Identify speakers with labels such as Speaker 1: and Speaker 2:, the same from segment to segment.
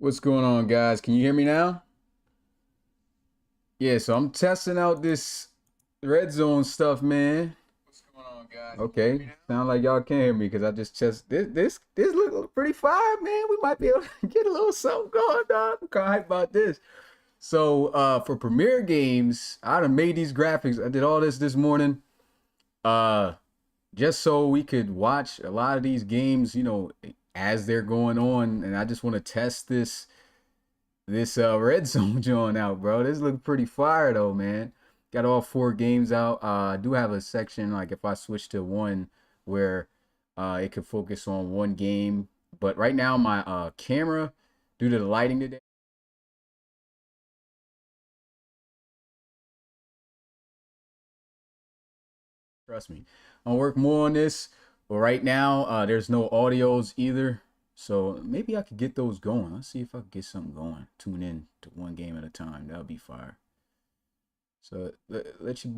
Speaker 1: What's going on, guys? Can you hear me now? Yeah, so I'm testing out this Redzone stuff, man. What's going on, guys? Okay, sound like y'all can't hear me because I just this look pretty fire, man. We might be able to get a little something going, dog. I'm kind of hyped about this. So, for Premiere Games, I done made these graphics. I did all this morning, uh, just so we could watch a lot of these games, as they're going on, and I just want to test this Redzone joint out, bro. This look pretty fire though, man. Got all 4 games out. I do have a section like if I switch to one where it could focus on one game. But right now my camera, due to the lighting today, trust me, I'll work more on this. But right now, there's no audios either. So maybe I could get those going. Let's see if I can get something going. Tune in to one game at a time. That'll be fire. So let your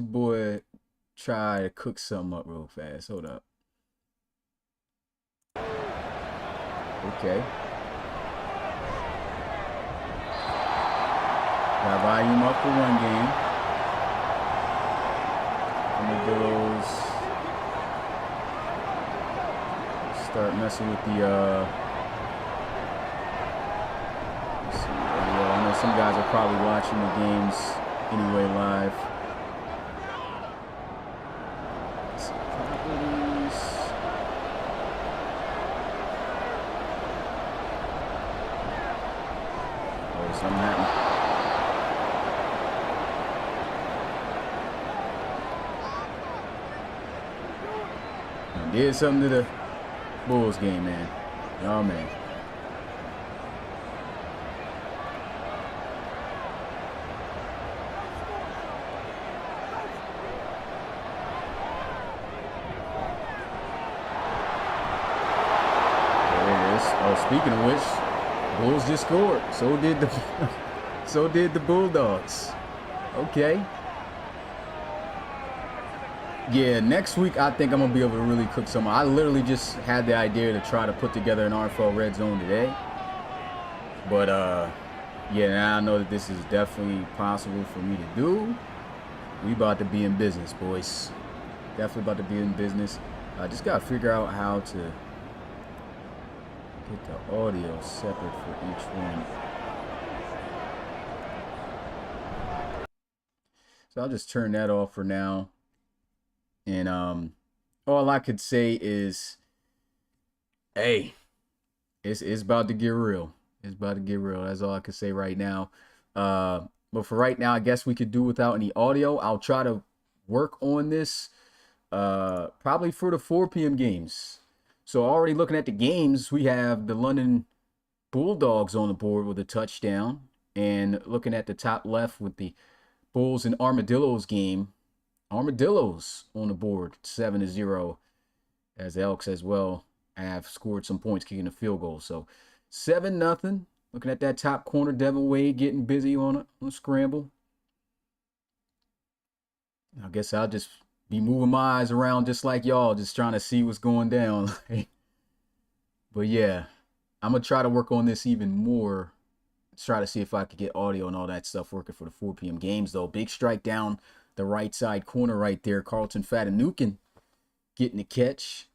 Speaker 1: boy try to cook something up real fast. Hold up. Okay. Got volume up for one game. Armadillos start messing with the let's see. I know some guys are probably watching the games anyway live. Properties. Oh, something happened. I did something to the Bulls game, man. Oh, man. Speaking of which, Bulls just scored. So did the so did the Bulldogs. Okay. Yeah, next week I think I'm gonna be able to really cook some. I literally just had the idea to try to put together an RFL Redzone today. But yeah, now I know that this is definitely possible for me to do. We about to be in business, boys. Definitely about to be in business. I just gotta figure out how to get the audio separate for each one. So I'll just turn that off for now. And all I could say is, hey, it's about to get real. It's about to get real. That's all I could say right now. But for right now, I guess we could do without any audio. I'll try to work on this probably for the 4 p.m. games. So already looking at the games, we have the London Bulldogs on the board with a touchdown. And looking at the top left with the Bulls and Armadillos game, Armadillos on the board 7-0, as the Elks as well have scored some points kicking a field goal. So 7-0. Looking at that top corner, Devin Wade getting busy on a scramble. I guess I'll just be moving my eyes around just like y'all, just trying to see what's going down. But yeah, I'm going to try to work on this even more. Try to see if I could get audio and all that stuff working for the 4 p.m. games, though. Big strike down the right side corner right there. Carlton Fatanukin getting the catch.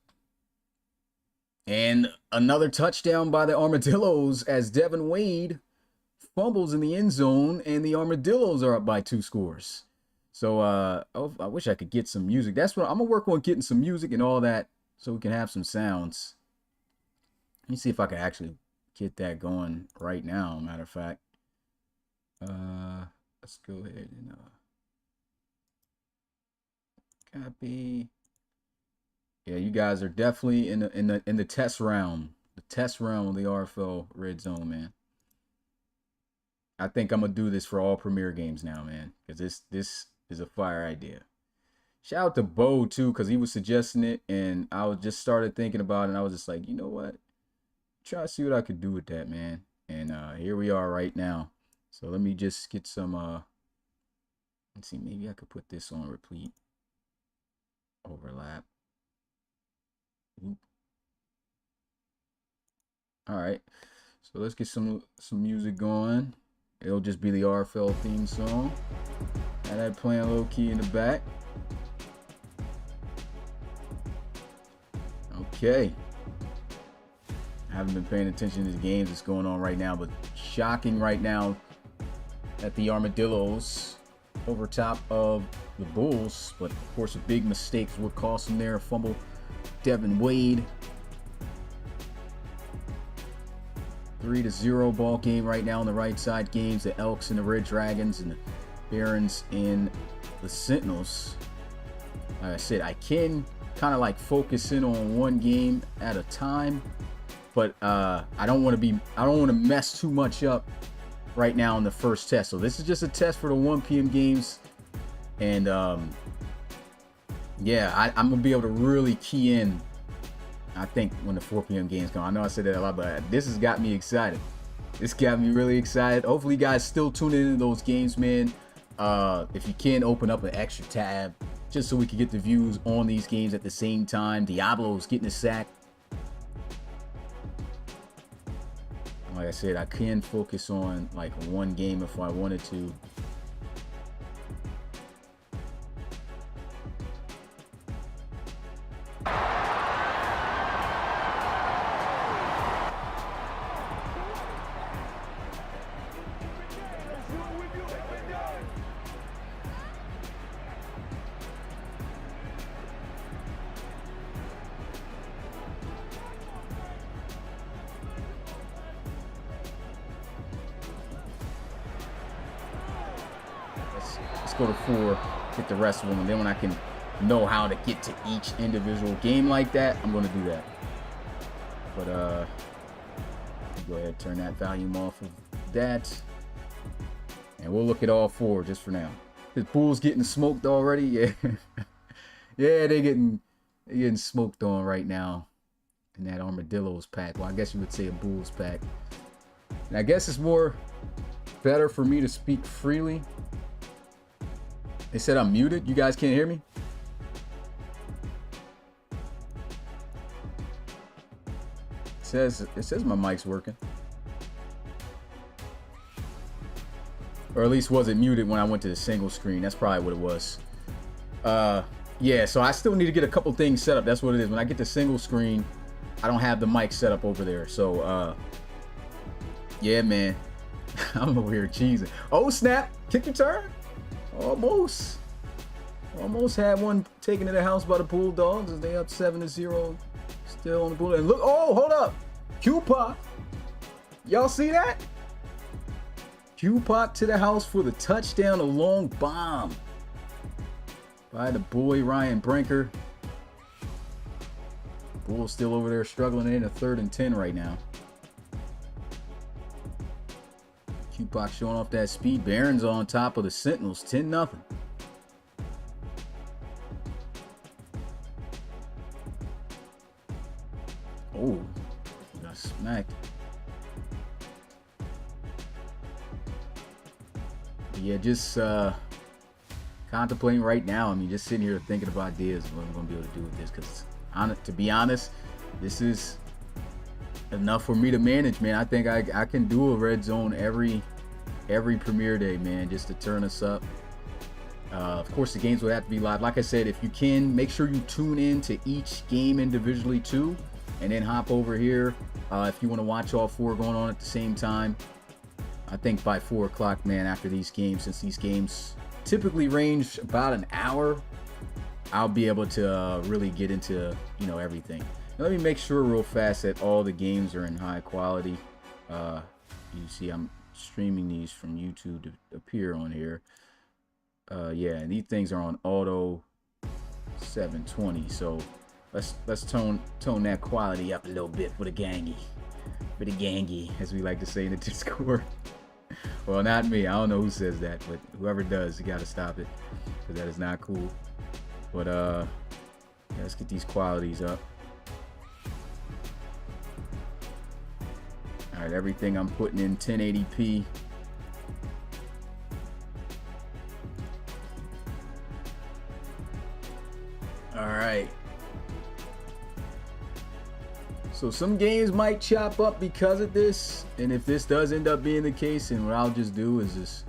Speaker 1: And another touchdown by the Armadillos as Devin Wade fumbles in the end zone, and the Armadillos are up by 2 scores. So I wish I could get some music. That's what I'm gonna work on, getting some music and all that, so we can have some sounds. Let me see if I can actually get that going right now. Matter of fact, let's go ahead and copy. Yeah, you guys are definitely in the test round. The test round of the RFL Redzone, man. I think I'm gonna do this for all Premiere games now, man, because this is a fire idea. Shout out to Bo too, because he was suggesting it, and I was just started thinking about it, and I was just like, you know what? Try to see what I could do with that, man. And here we are right now. So let me just get some let's see, maybe I could put this on replete overlap. Oop. All right. So let's get some music going. It'll just be the RFL theme song. And that playing low key in the back. Okay. I haven't been paying attention to the games that's going on right now, but shocking right now that the Armadillos over top of the Bulls. But of course, a big mistake is what cost them there. A fumble, Devin Wade. 3-0 ball game right now on the right side games. The Elks and the Red Dragons and the Barons and the Sentinels. Like I said, I can kind of like focus in on one game at a time, but I don't want to mess too much up right now in the first test. So this is just a test for the 1 p.m. games, and yeah, I'm gonna be able to really key in, I think, when the 4 p.m. games come. I know I said that a lot, but this has got me excited. This got me really excited. Hopefully you guys still tune into those games, man. If you can, open up an extra tab just so we can get the views on these games at the same time. Diablo's getting a sack. Like I said, I can focus on like one game if I wanted to. Let's go to 4, get the rest of them, and then when I can know how to get to each individual game like that, I'm going to do that. But go ahead and turn that volume off of that, and we'll look at all 4 just for now. The Bulls getting smoked already, yeah. Yeah, they're getting smoked on right now in that Armadillos pack. Well, I guess you would say a Bulls pack. And I guess it's better for me to speak freely. They said I'm muted. You guys can't hear me? It says my mic's working. Or at least was it muted when I went to the single screen. That's probably what it was. Yeah, so I still need to get a couple things set up. That's what it is. When I get the single screen, I don't have the mic set up over there. So yeah, man. I'm over here cheesing. Oh, snap. Kick return. Almost had one taken to the house by the Bulldogs as they up 7-0. Still on the Bulldogs. And look, oh, hold up. Q-Pop. Y'all see that? Q-Pop to the house for the touchdown, a long bomb by the boy Ryan Brinker. Bulls still over there struggling in a 3rd and 10 right now. Q-Pop showing off that speed. Barons on top of the Sentinels, 10-0. Oh, got smacked. Yeah, just contemplating right now. I mean, just sitting here thinking of ideas of what I'm going to be able to do with this. Because, to be honest, this is enough for me to manage, man. I think I can do a red zone every premiere day, man, just to turn us up. Of course, the games would have to be live. Like I said, if you can, make sure you tune in to each game individually too, and then hop over here if you want to watch all 4 going on at the same time. I think by 4 o'clock, man, after these games, since these games typically range about an hour, I'll be able to really get into, everything. Now, let me make sure real fast that all the games are in high quality. You see, I'm streaming these from YouTube to appear on here. Yeah, and these things are on auto 720. So let's tone that quality up a little bit for the gangy, as we like to say in the Discord. Well, not me. I don't know who says that, but whoever does, you gotta stop it, because that is not cool. But yeah, let's get these qualities up. All right, everything I'm putting in 1080p. All right. So some games might chop up because of this, and if this does end up being the case, and what I'll just do is just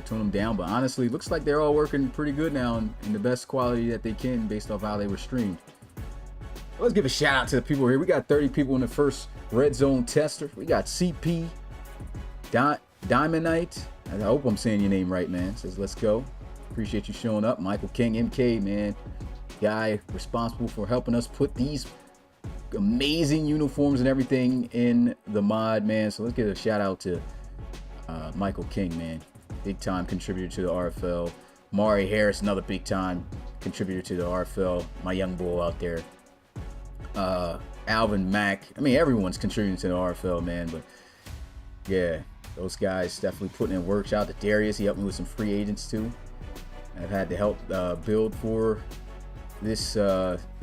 Speaker 1: tone them down. But honestly, it looks like they're all working pretty good now in the best quality that they can based off how they were streamed. Let's give a shout out to the people here. We got 30 people in the first Redzone tester. We got CP Diamondite. I hope I'm saying your name right, man. Says let's go. Appreciate you showing up. Michael King MK, man, guy responsible for helping us put these amazing uniforms and everything in the mod, man. So let's give a shout out to Michael King, man, big time contributor to the RFL. Mari Harris, another big time contributor to the RFL, my young bull out there. Alvin Mack, I mean everyone's contributing to the RFL, man. But yeah, those guys definitely putting in work. Shout out to Darius, he helped me with some free agents too. I've had to help build for this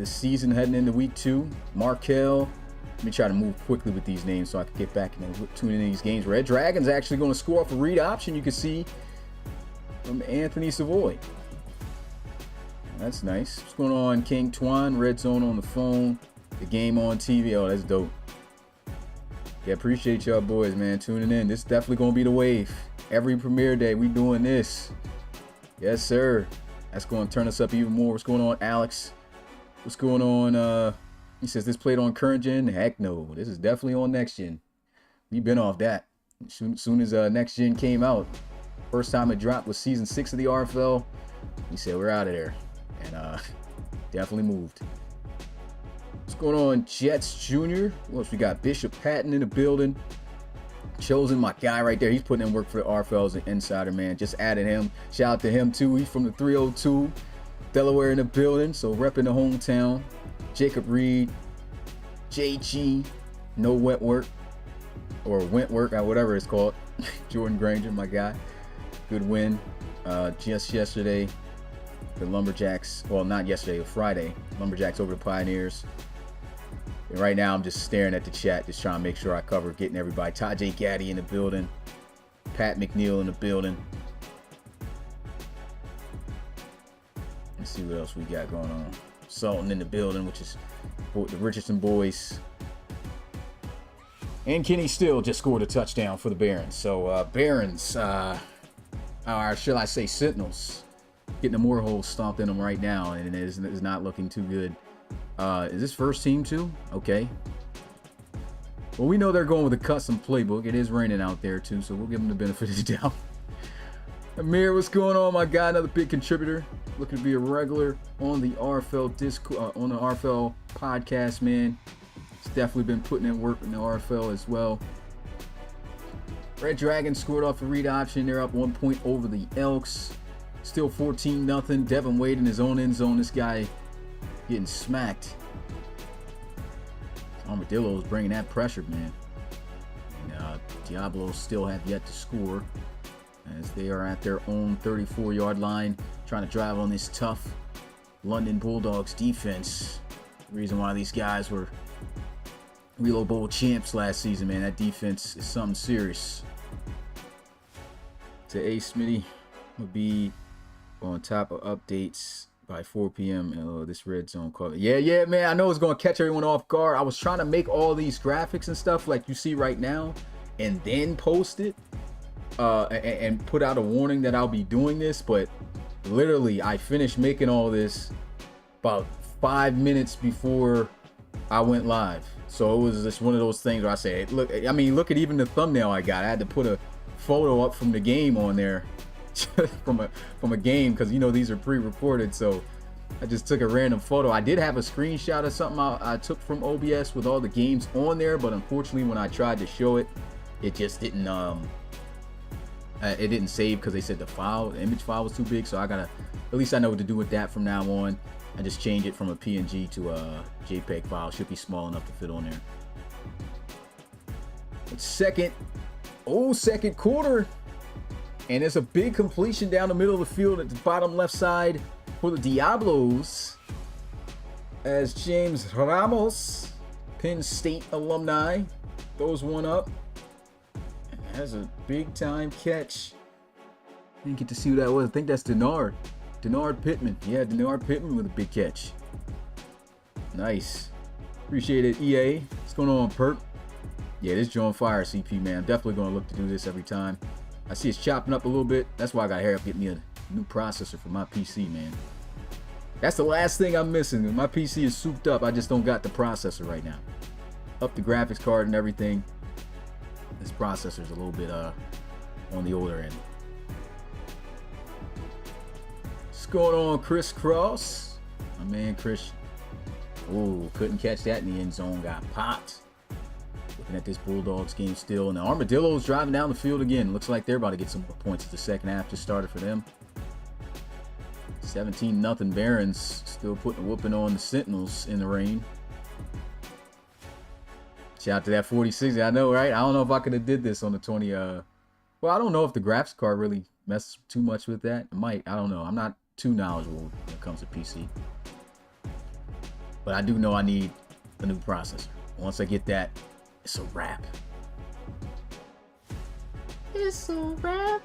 Speaker 1: season heading into week 2. Markel. Let me try to move quickly with these names so I can get back and tune in these games. Red Dragon's actually going to score off a read option, you can see, from Anthony Savoy. That's nice. What's going on, King Twan? Redzone on the phone. The game on TV. Oh, that's dope. Yeah, appreciate y'all boys, man, tuning in. This is definitely going to be the wave. Every premiere day, we doing this. Yes, sir. That's going to turn us up even more. What's going on, Alex? What's going on? He says this played on current gen. Heck no. This is definitely on next gen. We've been off that. Soon as next gen came out, first time it dropped was season 6 of the RFL. We said we're out of there, and definitely moved. What's going on, Jets Jr.? What else we got? Bishop Patton in the building. Chosen, my guy right there. He's putting in work for the RFL as an insider, man. Just added him. Shout out to him too. He's from the 302, Delaware in the building. So repping the hometown. Jacob Reed, JG, no Wentworth, or Wentworth, or whatever it's called. Jordan Granger, my guy. Good win. Just yesterday, the Lumberjacks, well, not yesterday, but Friday, Lumberjacks over the Pioneers. And right now, I'm just staring at the chat, just trying to make sure I cover getting everybody. Tajay Gaddy in the building. Pat McNeil in the building. Let's see what else we got going on. Sultan in the building, which is the Richardson boys. And Kenny Still just scored a touchdown for the Barons. So, Barons, or shall I say Sentinels, getting a more hole stomped in them right now, and it is not looking too good. Is this first team too? Okay. Well, we know they're going with a custom playbook. It is raining out there too, so we'll give them the benefit of the doubt. Amir, what's going on, my guy? Another big contributor, looking to be a regular on the RFL on the RFL podcast, man. He's definitely been putting in work in the RFL as well. Red Dragon scored off a read option. They're up 1 point over the Elks. Still 14-0. Devin Wade in his own end zone. This guy getting smacked. Armadillo's bringing that pressure, man. And Diablos still have yet to score, as they are at their own 34-yard line, trying to drive on this tough London Bulldogs defense. The reason why these guys were Reload Bowl champs last season, man. That defense is something serious. To A. Smitty will be on top of updates by 4 p.m. Oh, this red zone cover. Yeah, man. I know it's going to catch everyone off guard. I was trying to make all these graphics and stuff like you see right now and then post it and put out a warning that I'll be doing this. But literally, I finished making all this about 5 minutes before I went live. So it was just one of those things where I say, look at even the thumbnail I got. I had to put a photo up from the game on there. from a game, because these are pre-recorded, so I just took a random photo. I did have a screenshot of something I took from OBS with all the games on there, but unfortunately when I tried to show it, it just didn't save, because they said the image file was too big. So I gotta, at least I know what to do with that from now on. I just change it from a PNG to a JPEG file. Should be small enough to fit on there. But second quarter. And it's a big completion down the middle of the field at the bottom left side for the Diablos, as James Ramos, Penn State alumni, throws one up and has a big time catch. Didn't get to see who that was. I think that's Denard Pittman. Yeah, Denard Pittman with a big catch. Nice. Appreciate it, EA. What's going on, Perp? Yeah, this joint fire, CP, man. I'm definitely going to look to do this every time. I see it's chopping up a little bit. That's why I got to hurry up get me a new processor for my PC, man. That's the last thing I'm missing. My PC is souped up. I just don't got the processor right now. Up the graphics card and everything. This processor's a little bit on the older end. What's going on, Chris Cross? My man, Chris. Oh, couldn't catch that in the end zone. Got popped. Looking at this Bulldogs game still. And the Armadillos driving down the field again. Looks like they're about to get some more points at the second half. Just started for them. 17-0 Barons. Still putting a whooping on the Sentinels in the rain. Shout out to that 4060. I know, right? I don't know if I could have did this on the 20. Well, I don't know if the graphics card really messes too much with that. It might. I don't know. I'm not too knowledgeable when it comes to PC. But I do know I need a new processor. Once I get that, it's a wrap. It's a wrap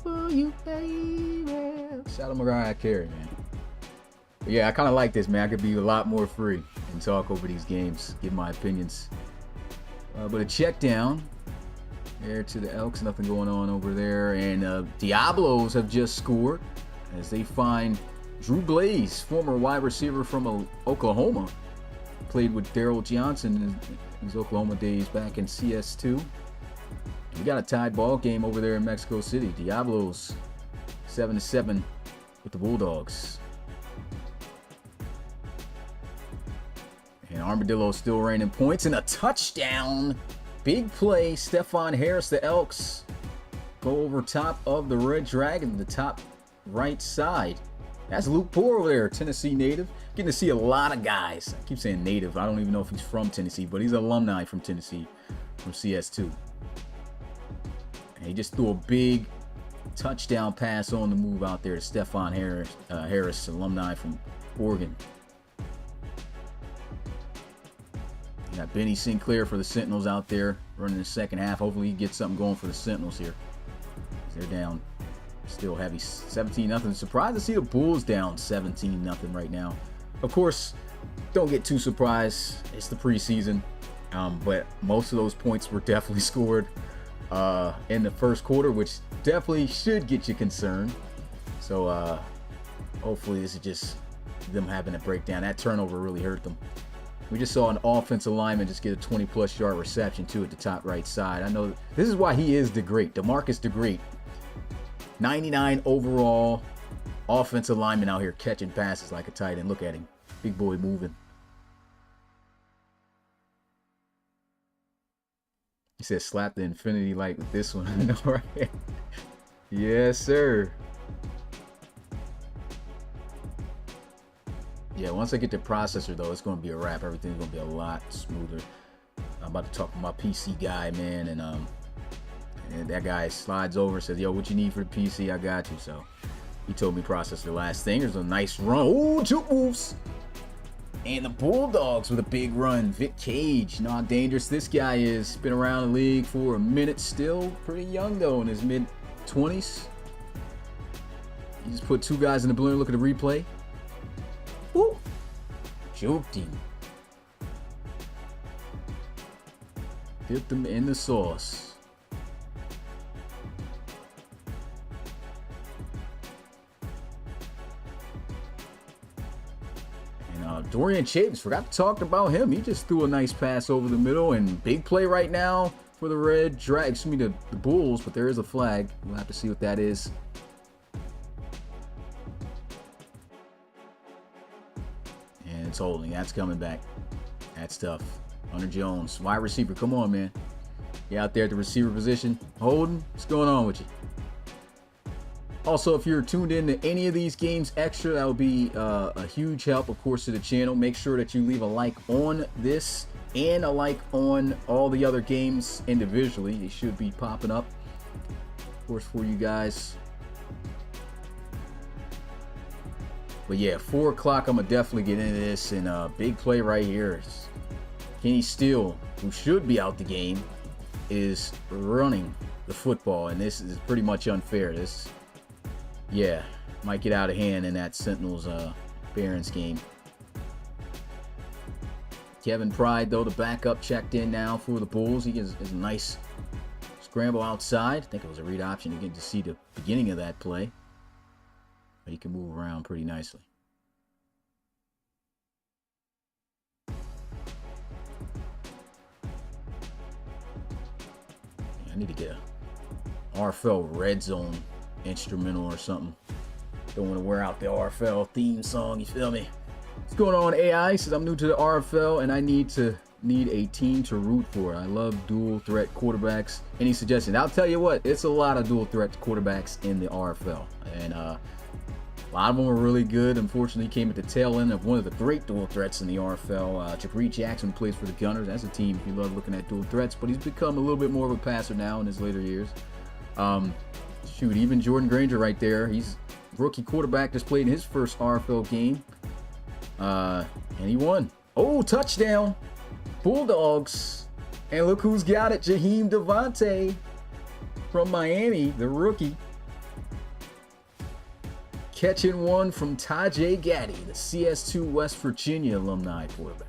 Speaker 1: for you, baby. Shout out Mariah Carey, man. But yeah, I kind of like this, man. I could be a lot more free and talk over these games, give my opinions. But a check down there to the Elks. Nothing going on over there. And Diablos have just scored as they find Drew Blaze, former wide receiver from Oklahoma. Played with Daryl Johnson in his Oklahoma days back in CS2. We got a tied ball game over there in Mexico City. Diablos 7-7 with the Bulldogs. And Armadillo still raining points and a touchdown. Big play. Stephon Harris, the Elks go over top of the Red Dragon, the top right side. That's Luke Poor over there, Tennessee native. Getting to see a lot of guys. I keep saying native. I don't even know if he's from Tennessee, but he's an alumni from Tennessee, from CS2. And he just threw a big touchdown pass on the move out there to Stephon Harris, alumni from Oregon. You got Benny Sinclair for the Sentinels out there running the second half. Hopefully he gets something going for the Sentinels here. They're down still heavy, 17-0. Surprised to see the Bulls down 17-0 right now. Of course, don't get too surprised. It's the preseason. But most of those points were definitely scored in the first quarter, which definitely should get you concerned. So hopefully this is just them having a breakdown. That turnover really hurt them. We just saw an offensive lineman just get a 20-plus yard reception, too, at the top right side. I know this is why he is the great, DeMarcus the Great. 99 overall offensive lineman out here catching passes like a tight end. Look at him. Big boy moving. He said slap the infinity light with this one. I know, right? Yes, sir. Yeah, once I get the processor, though, it's going to be a wrap. Everything's going to be a lot smoother. I'm about to talk to my PC guy, man, and that guy slides over and says, yo, what you need for the PC? I got you. So he told me processor last thing. There's a nice run. Oh, juke moves. And the Bulldogs with a big run. Vic Cage. You know how dangerous this guy is. Been around the league for a minute still. Pretty young, though, in his mid-20s. He just put two guys in the balloon. Look at the replay. Woo! Juked him. Dipped him in the sauce. And Dorian Chapes, forgot to talk about him. He just threw a nice pass over the middle, and big play right now for the Red Dragon. Excuse me, the Bulls, but there is a flag. We'll have to see what that is. It's holding. That's coming back. That's tough. Hunter Jones, wide receiver. Come on, man. You out there at the receiver position. Holding. What's going on with you? Also, if you're tuned in to any of these games extra, that would be a huge help, of course, to the channel. Make sure that you leave a like on this and a like on all the other games individually. They should be popping up, of course, for you guys. But yeah, 4 o'clock, I'm going to definitely get into this. And big play right here. Kenny Steele, who should be out the game, is running the football. And this is pretty much unfair. This, yeah, might get out of hand in that Sentinels Barons game. Kevin Pride, though, the backup, checked in now for the Bulls. He is a nice scramble outside. I think it was a read option. You get to see the beginning of that play. But he can move around pretty nicely. I need to get a RFL Redzone instrumental or something. Don't want to wear out the RFL theme song, you feel me? What's going on, AI? Says I'm new to the RFL and I need a team to root for. I love dual threat quarterbacks. Any suggestions? I'll tell you what, it's a lot of dual threat quarterbacks in the RFL. And a lot of them are really good. Unfortunately, came at the tail end of one of the great dual threats in the RFL. Jabri Jackson plays for the Gunners. That's a team if you love looking at dual threats, but he's become a little bit more of a passer now in his later years. Shoot, even Jordan Granger right there. He's rookie quarterback, just played in his first RFL game. And he won. Oh, touchdown. Bulldogs. And look who's got it. Jaheim Devontae from Miami, the rookie. Catching one from Tajay Gaddy, the CS2 West Virginia alumni quarterback.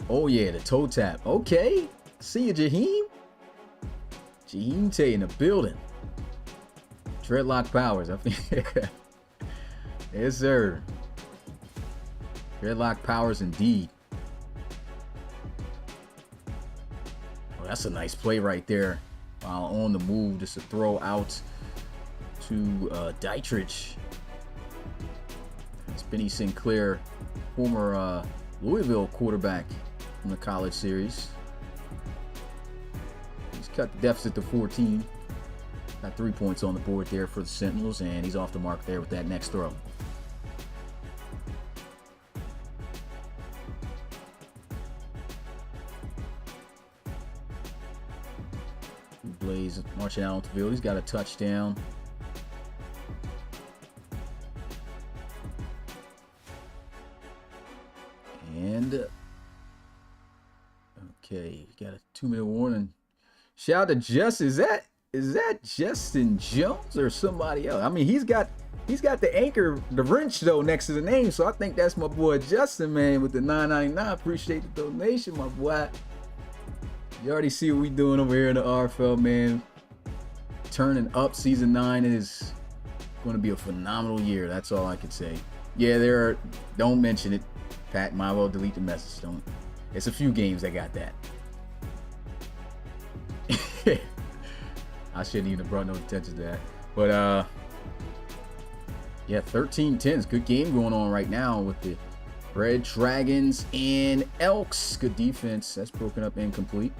Speaker 1: Oh yeah, the toe tap. Okay. See you, Jaheim. Jaheim Tay in the building. Dreadlock Powers. I think. Yes, sir. Dreadlock Powers indeed. Oh, that's a nice play right there. While on the move, just a throw out to Dietrich. It's Benny Sinclair, former Louisville quarterback from the college series. He's cut the deficit to 14. Got 3 points on the board there for the Sentinels, and he's off the mark there with that next throw. Blaze marching out on the field. He's got a touchdown. And okay, got a 2-minute warning. Shout out to Justin. Is that Justin Jones or somebody else? I mean, he's got the anchor, the wrench though next to the name, so I think that's my boy Justin, man, with the $9.99. Appreciate the donation, my boy. You already see what we doing over here in the RFL, man. Turning up. Season 9 is going to be a phenomenal year. That's all I can say. Yeah, don't mention it. Pat, might well delete the message. Don't. It's a few games that got that. I shouldn't even have brought no attention to that. But yeah, 13-10. Good game going on right now with the Red Dragons and Elks. Good defense. That's broken up incomplete.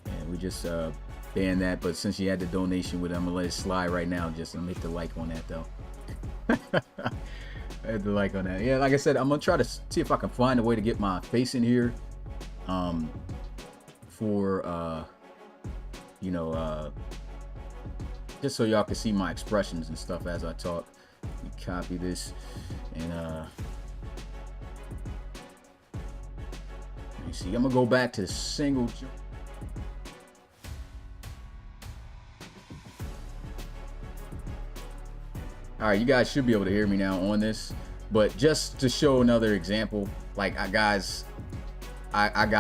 Speaker 1: And we just banned that, but since you had the donation with it, I'm gonna let it slide right now. Just to make the like on that though. I had the like on that. Yeah, like I said, I'm gonna try to see if I can find a way to get my face in here. For you know, just so y'all can see my expressions and stuff as I talk. We copy this and let me see. I'm gonna go back to the single. All right, you guys should be able to hear me now on this, but just to show another example, like I got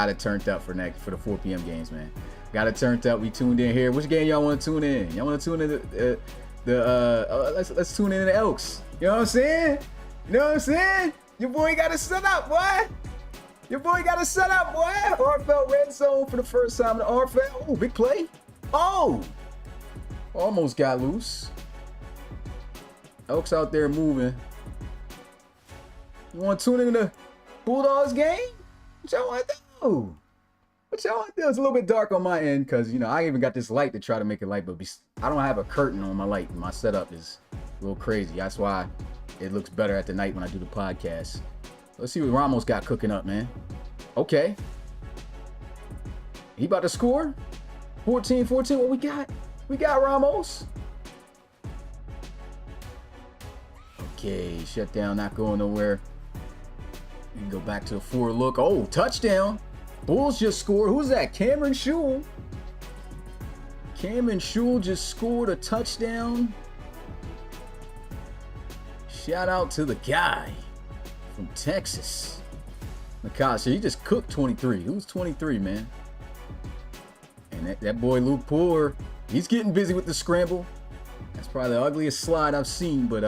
Speaker 1: it turned up for the 4 p.m. games, man. Got it turned up. We tuned in here. Which game y'all want to tune in? Y'all want to tune in let's tune in the Elks. You know what I'm saying? You know what I'm saying? Your boy got it set up, boy. Your boy got it set up, boy. RFL Redzone for the first time in the RFL. Oh, big play. Oh, almost got loose. Elks out there moving. You want to tune in the Bulldogs game? What y'all want to do? What y'all want to do? It's a little bit dark on my end because, you know, I even got this light to try to make it light, but I don't have a curtain on my light. My setup is a little crazy. That's why it looks better at the night when I do the podcast. Let's see what Ramos got cooking up, man. Okay. He about to score? 14-14. What we got? We got Ramos. Okay, shut down, not going nowhere. We can go back to a forward look. Oh, touchdown. Bulls just scored. Who's that? Cameron Shule. Cameron Shule just scored a touchdown. Shout out to the guy from Texas. Nakasha, he just cooked 23. Who's 23, man? And that boy Luke Poor, he's getting busy with the scramble. That's probably the ugliest slide I've seen, but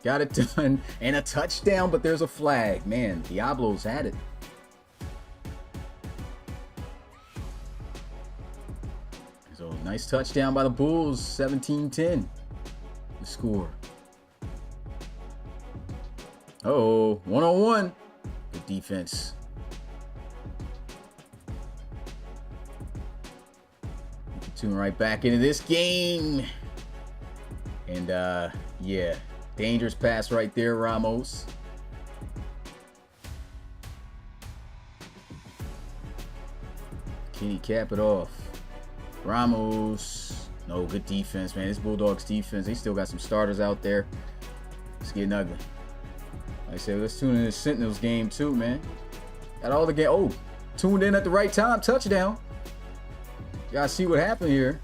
Speaker 1: got it done. And a touchdown, but there's a flag. Man, Diablo's had it. So nice touchdown by the Bulls, 17-10. The score. Uh-oh, 1-on-1. Good defense. We can tune right back into this game. And yeah, dangerous pass right there, Ramos. Can he cap it off? Ramos. No, good defense, man. This Bulldogs defense, they still got some starters out there. It's getting ugly. Like I said, let's tune in the Sentinels game too, man. Got all the game. Oh, tuned in at the right time. Touchdown. Gotta see what happened here.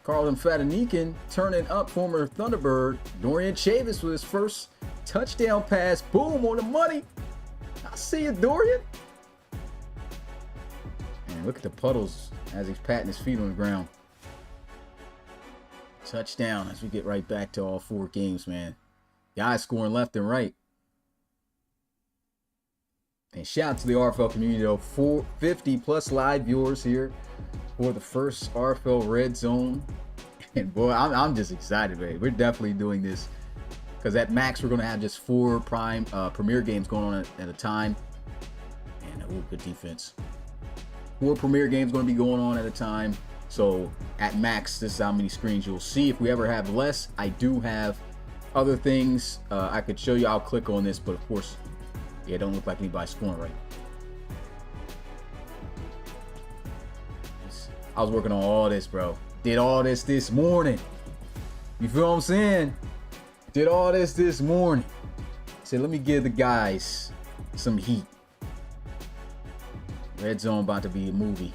Speaker 1: Carlton Fatanikin turning up former Thunderbird. Dorian Chavis with his first touchdown pass. Boom, on the money. I see it, Dorian. And look at the puddles as he's patting his feet on the ground. Touchdown as we get right back to all 4 games, man. Guys scoring left and right. And shout out to the RFL community, though. 450 plus live viewers here for the first RFL Red Zone. And boy, I'm just excited, man. We're definitely doing this because at max we're going to have just 4 premier games going on at a time. And ooh, good defense. 4 premier games going to be going on at a time. So at max, this is how many screens you'll see. If we ever have less, I do have other things I could show you. I'll click on this, but of course, yeah, it don't look like anybody scoring right. I was working on all this, bro. Did all this morning. You feel what I'm saying? Did all this morning. Said, let me give the guys some heat. Red Zone about to be a movie.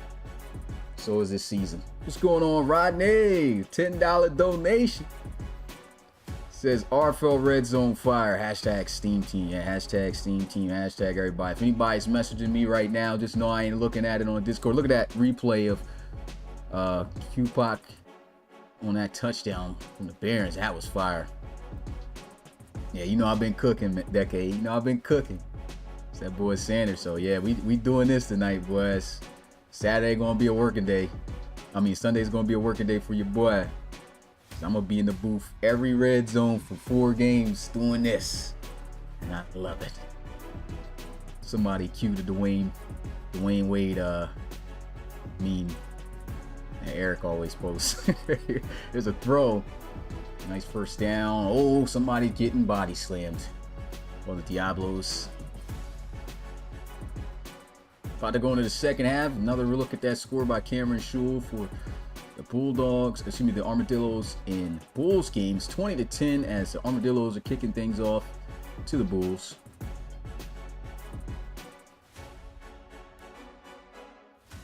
Speaker 1: So is this season. What's going on, Rodney? $10 donation. Says RFL Red Zone Fire. Hashtag Steam Team. Yeah, hashtag Steam Team. Hashtag everybody. If anybody's messaging me right now, just know I ain't looking at it on Discord. Look at that replay of Q-Pac on that touchdown from the Barons. That was fire. Yeah, you know I've been cooking, Decade. You know I've been cooking. It's that boy Sanders. So yeah, we doing this tonight, boys. Saturday gonna be a working day. I mean, Sunday's gonna be a working day for your boy. I'm gonna be in the booth every Red Zone for 4 games doing this, and I love it. Somebody cue the Dwayne Wade meme that Eric always posts. There's a throw, nice first down. Oh, somebody getting body slammed. Well, the Diablos. About to go into the second half. Another look at that score by Cameron Shule for the Bulldogs, excuse me, the Armadillos in Bulls games, 20-10 as the Armadillos are kicking things off to the Bulls.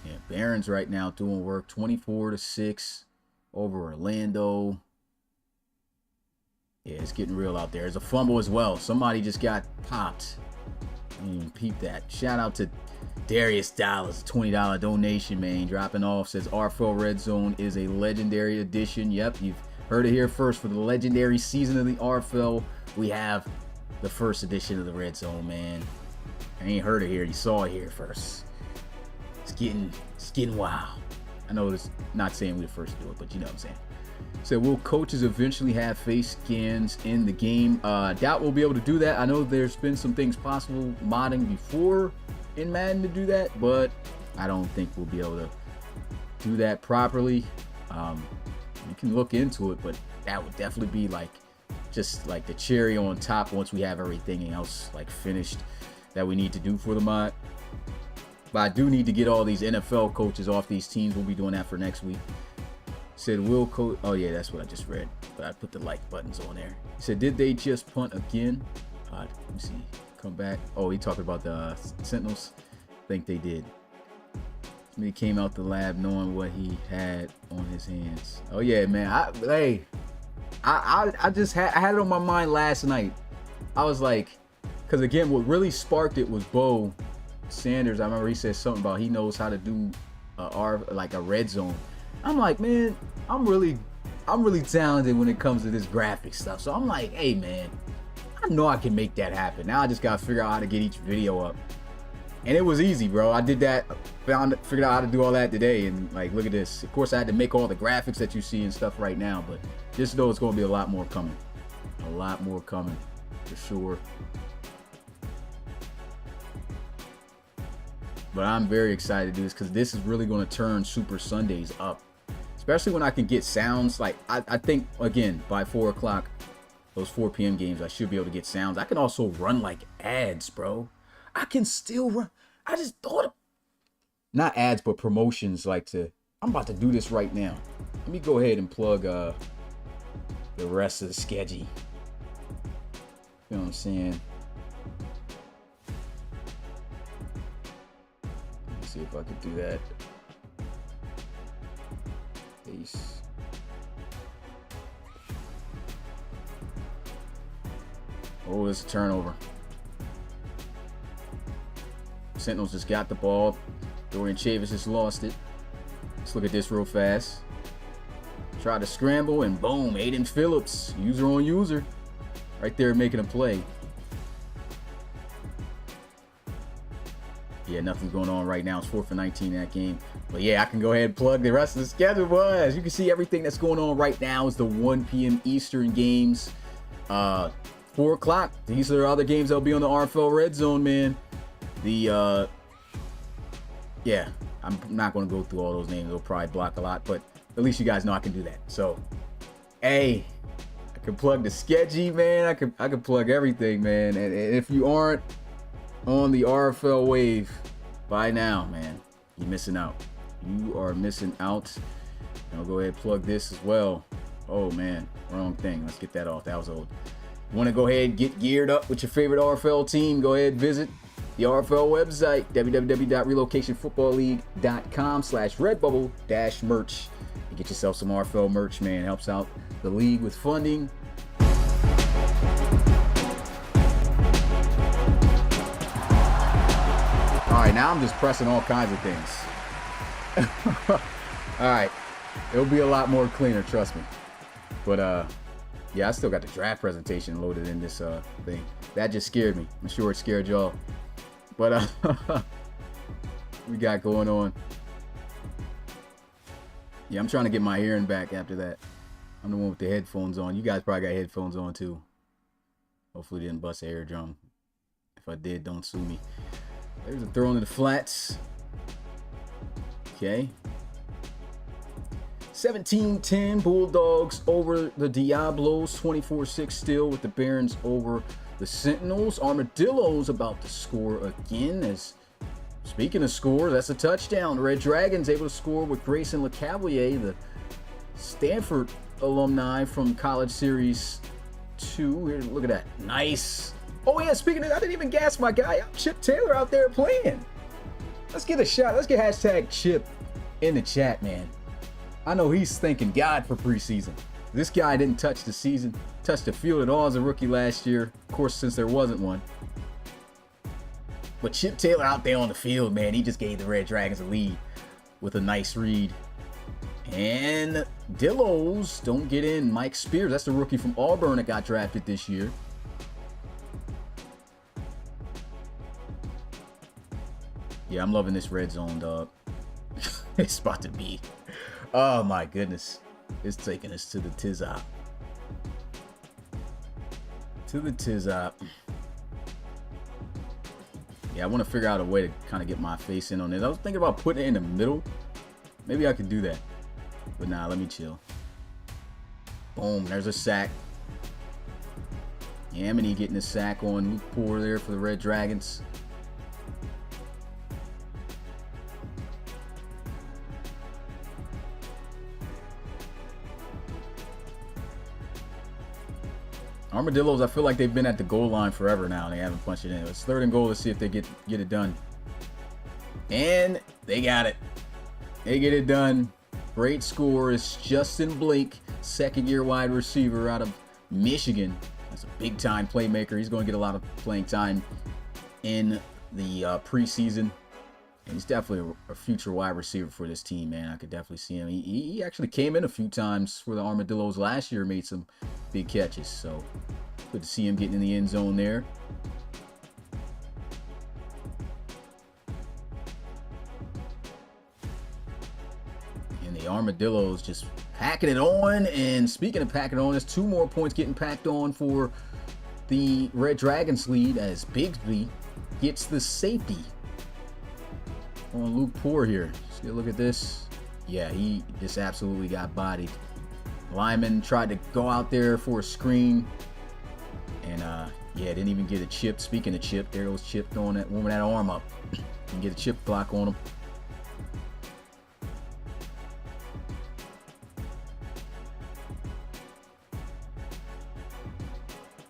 Speaker 1: Yeah, Barons right now doing work, 24-6 over Orlando. Yeah, it's getting real out there. There's a fumble as well. Somebody just got popped. I didn't even peep that. Shout out to Darius Dallas, $20 donation, man. Dropping off, says RFL Red Zone is a legendary edition. Yep, you've heard it here first. For the legendary season of the RFL, we have the first edition of the Red Zone, man. I ain't heard it here. You saw it here first. It's getting wild. I know it's not saying we're the first to do it, but you know what I'm saying. So will coaches eventually have face scans in the game? Doubt we'll be able to do that. I know there's been some things possible modding before in Madden to do that, but I don't think we'll be able to do that properly. You can look into it, but that would definitely be like just like the cherry on top once we have everything else like finished that we need to do for the mod. But I do need to get all these NFL coaches off these teams. We'll be doing that for next week. Said will coach. Oh yeah, that's what I just read, but I put the like buttons on there. He said, did they just punt again? Let me see. Come back. Oh, he talked about the Sentinels. think they did. He came out the lab knowing what he had on his hands. Oh yeah, man. I just had it on my mind last night. I was like, because again, what really sparked it was Bo Sanders. I remember he said something about he knows how to do like a red zone. I'm like, man, I'm really talented when it comes to this graphic stuff. So I'm like, hey man, I know I can make that happen. Now I just gotta figure out how to get each video up. And it was easy, bro. I did that, figured out how to do all that today, and like, look at this. Of course, I had to make all the graphics that you see and stuff right now, but just know it's gonna be a lot more coming. A lot more coming, for sure. But I'm very excited to do this because this is really gonna turn Super Sundays up. Especially when I can get sounds. Like, I think, again, by 4 o'clock, those 4 p.m. games, I should be able to get sounds. I can also run like ads, bro. I can still run. I just thought of, not ads, but promotions. Like I'm about to do this right now. Let me go ahead and plug the rest of the schedule. You know what I'm saying? Let me see if I can do that. Peace. Oh, it's a turnover. Sentinels just got the ball. Dorian Chavis just lost it. Let's look at this real fast. Try to scramble and boom, Aiden Phillips, user on user, right there making a play. Yeah, nothing's going on right now. It's 4 for 19 in that game. But yeah, I can go ahead and plug the rest of the schedule, boys. As you can see, everything that's going on right now is the 1 p.m. Eastern games. 4 o'clock. These are the other games that'll be on the RFL Redzone, man. Yeah, I'm not going to go through all those names. It'll probably block a lot, but at least you guys know I can do that. So, hey, I can plug the schedule, man. I can plug everything, man. And if you aren't on the RFL wave by now, man, you're missing out. You are missing out. And I'll go ahead and plug this as well. Oh, man, wrong thing. Let's get that off. That was old. You want to go ahead and get geared up with your favorite RFL team? Go ahead and visit the RFL website, www.relocationfootballleague.com/redbubble-merch, and get yourself some RFL merch, man. It helps out the league with funding. All right, now I'm just pressing all kinds of things. All right, it'll be a lot more cleaner, trust me. But yeah, I still got the draft presentation loaded in this thing. That just scared me. I'm sure it scared y'all. But we got going on. Yeah, I'm trying to get my hearing back after that. I'm the one with the headphones on. You guys probably got headphones on too. Hopefully didn't bust an eardrum. If I did, don't sue me. There's a throw into the flats. Okay. 17-10 Bulldogs over the Diablos. 24-6 still with the Barons over the Sentinels. Armadillos about to score again. As speaking of score, that's a touchdown. Red Dragons able to score with Grayson LeCavalier, the Stanford alumni from College Series 2. Here, look at that. Nice. Oh yeah, speaking of that, I didn't even gas my guy up. Chip Taylor out there playing. Let's get a shot. Let's get hashtag Chip in the chat, man. I know he's thanking God for preseason. This guy didn't touch the field at all as a rookie last year. Of course, since there wasn't one. But Chip Taylor out there on the field, man, he just gave the Red Dragons a lead with a nice read. And Dillos don't get in. Mike Spears, that's the rookie from Auburn that got drafted this year. Yeah, I'm loving this red zone, dog. It's about to be. Oh my goodness. It's taking us to the Tizop. To the Tizop. Yeah, I want to figure out a way to kind of get my face in on this. I was thinking about putting it in the middle. Maybe I could do that. But nah, let me chill. Boom, there's a sack. Yamini getting a sack on Luke Poor there for the Red Dragons. Armadillos, I feel like they've been at the goal line forever now. They haven't punched it in. It's 3rd and goal. Let's see if they get it done. And they got it. They get it done. Great score is Justin Blake, second-year wide receiver out of Michigan. That's a big-time playmaker. He's going to get a lot of playing time in the preseason. And he's definitely a future wide receiver for this team, man. I could definitely see him. He actually came in a few times for the Armadillos last year, made some big catches. So good to see him getting in the end zone there. And the Armadillos just packing it on. And speaking of packing it on, there's 2 more points getting packed on for the Red Dragons lead as Bigsby gets the safety on Luke Poor here. See, look at this. Yeah, he just absolutely got bodied. Lyman tried to go out there for a screen. And, yeah, didn't even get a chip. Speaking of chip, there goes Chip throwing that woman that arm up. Didn't get a chip block on him.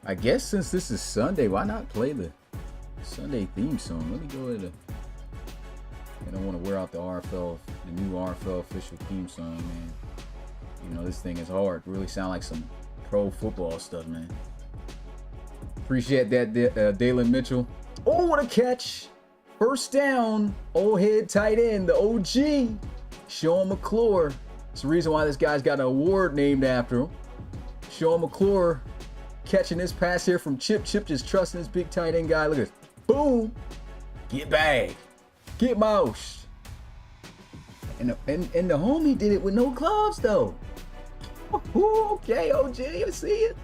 Speaker 1: I guess since this is Sunday, why not play the Sunday theme song? Let me go ahead. I don't want to wear out the RFL, the new RFL official theme song, man. You know, this thing is hard. Really sound like some pro football stuff, man. Appreciate that, Dalen Mitchell. Oh, what a catch. First down. Old head tight end, the OG. Sean McClure. It's the reason why this guy's got an award named after him. Sean McClure catching this pass here from Chip. Chip just trusting this big tight end guy. Look at this. Boom. Get back. Get mouse. And the homie did it with no gloves though. Ooh, okay, OG, I see it.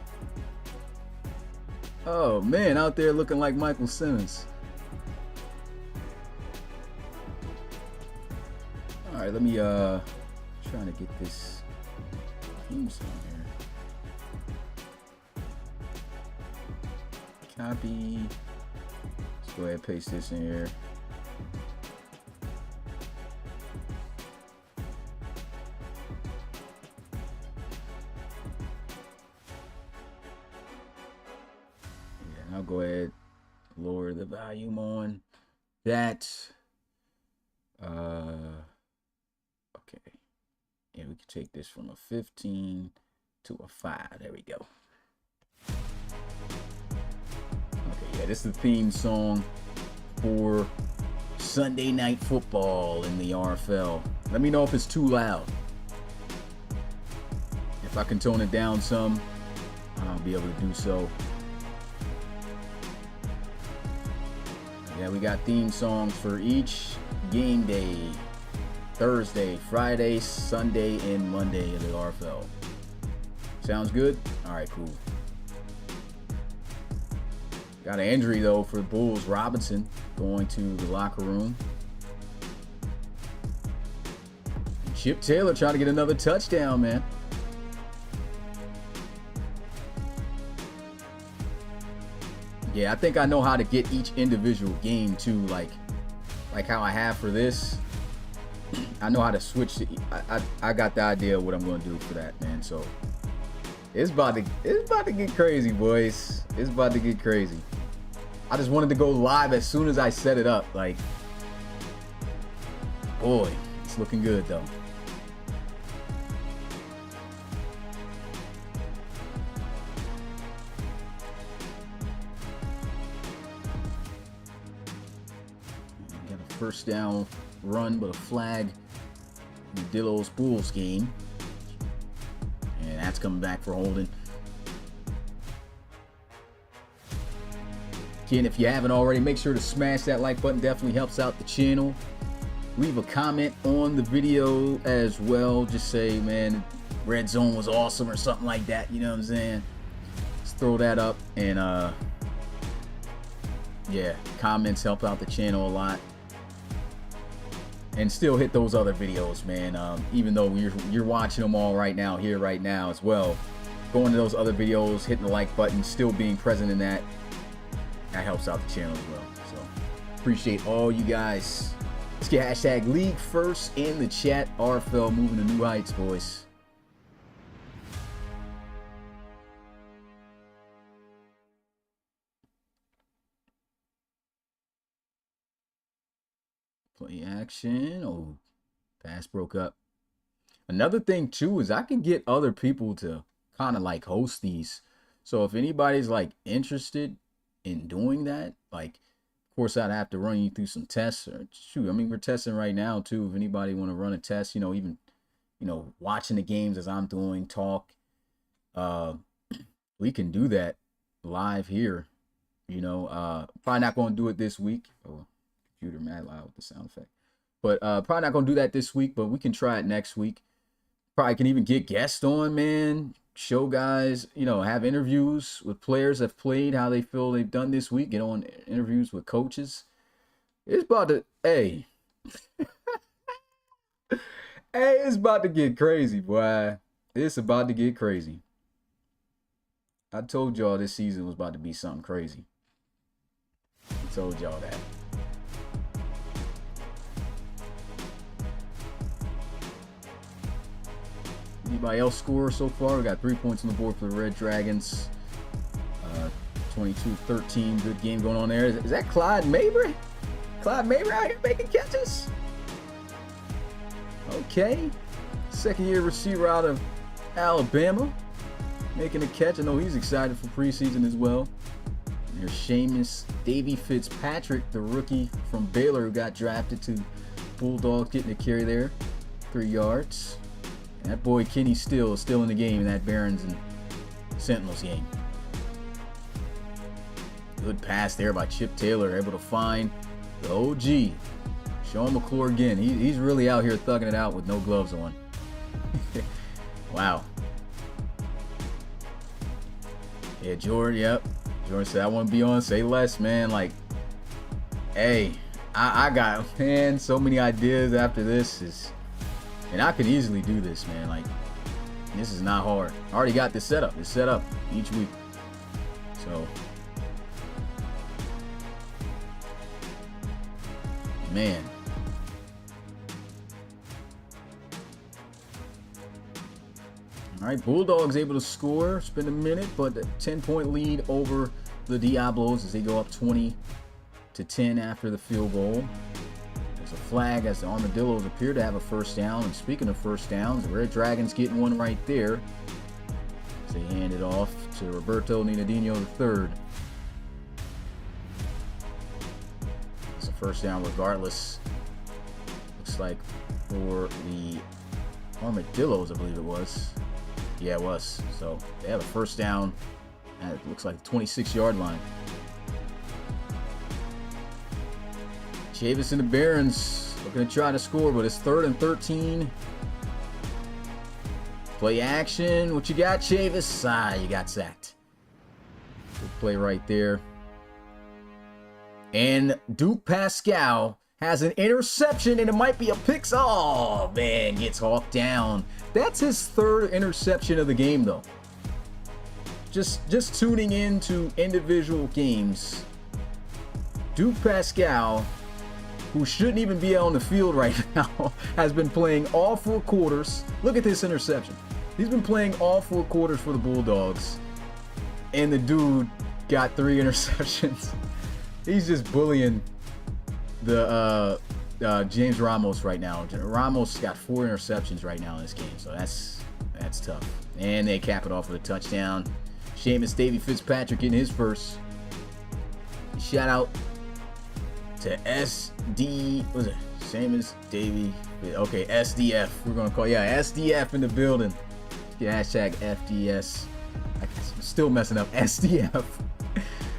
Speaker 1: Oh man, out there looking like Michael Simmons. All right, let me trying to get this theme song here. Copy. Let's go ahead and paste this in here. I'll go ahead, lower the volume on that. Okay. Yeah, we can take this from a 15 to a 5. There we go. Okay, yeah, this is the theme song for Sunday Night Football in the RFL. Let me know if it's too loud. If I can tone it down some, I'll be able to do so. Yeah, we got theme songs for each game day. Thursday, Friday, Sunday, and Monday of the RFL. Sounds good? All right, cool. Got an injury, though, for the Bulls. Robinson going to the locker room. And Chip Taylor trying to get another touchdown, man. Yeah, I think I know how to get each individual game too, like how I have for this. I know how to switch. I got the idea of what I'm going to do for that, man. So it's about to get crazy, boys. It's about to get crazy. I just wanted to go live as soon as I set it up. Like, boy, it's looking good though. First down run, but a flag in Dillo's Bulls game. And that's coming back for holding. Again, if you haven't already, make sure to smash that like button. Definitely helps out the channel. Leave a comment on the video as well. Just say, man, Redzone was awesome or something like that. You know what I'm saying? Let's throw that up. And, yeah, comments help out the channel a lot. And still hit those other videos, man. Even though you're watching them all right now, here right now as well. Going to those other videos, hitting the like button, still being present in that helps out the channel as well. So appreciate all you guys. Let's get hashtag League First in the chat. RFL moving to new heights, boys. Play action. Oh, pass broke up. Another thing too is I can get other people to kind of like host these. So if anybody's like interested in doing that, like of course I'd have to run you through some tests or shoot. I mean, we're testing right now too. If anybody want to run a test, you know, even watching the games as I'm doing, talk, we can do that live here. Probably not going to do it this week. Oh, computer mad loud with the sound effect. But probably not going to do that this week, but we can try it next week. Probably can even get guests on, man. Show guys, have interviews with players that have played, how they feel they've done this week. Get on interviews with coaches. It's about to, hey. Hey, it's about to get crazy, boy. It's about to get crazy. I told y'all this season was about to be something crazy. I told y'all that. Anybody else score so far? We got 3 points on the board for the Red Dragons. 22-13. Good game going on there. Is that Clyde Mabry? Clyde Mabry out here making catches? Okay. Second-year receiver out of Alabama. Making a catch. I know he's excited for preseason as well. And there's Seamus Davy Fitzpatrick, the rookie from Baylor who got drafted to Bulldogs, getting a carry there. 3 yards. And that boy Kenny Still is still in the game in that Barons and Sentinels game. Good pass there by Chip Taylor, able to find the OG. Sean McClure again. He's really out here thugging it out with no gloves on. Wow. Yeah, Jordan, yep. Jordan said, I want to be on Say Less, man. Like, hey, I got, man, so many ideas after this. And I could easily do this, man. Like, this is not hard. I already got this set up. It's set up each week. So, man. All right, Bulldogs able to score. Spend a minute, but a 10-point lead over the Diablos as they go up 20-10 after the field goal. There's a flag as the Armadillos appear to have a first down. And speaking of first downs, the Red Dragons getting one right there as they hand it off to Roberto Ninadino III. It's a first down regardless. Looks like for the Armadillos, I believe it was. Yeah, it was. So they have a first down at, it looks like, the 26-yard line. Chavis and the Barons looking to try to score, but it's 3rd and 13. Play action. What you got, Chavis? You got sacked. Good play right there. And Duke Pascal has an interception, and it might be a pick. Oh, man, gets hawked down. That's his 3rd interception of the game, though. Just tuning into individual games. Duke Pascal, who shouldn't even be on the field right now, has been playing all 4 quarters. Look at this interception. He's been playing all 4 quarters for the Bulldogs, and the dude got 3 interceptions. He's just bullying the James Ramos right now. Ramos got 4 interceptions right now in this game, so that's tough. And they cap it off with a touchdown. Seamus Davy Fitzpatrick getting his first. Shout out to SD. What was it? Seamus Davy. Okay, SDF. We're gonna call SDF in the building. Hashtag FDS. I'm still messing up. SDF.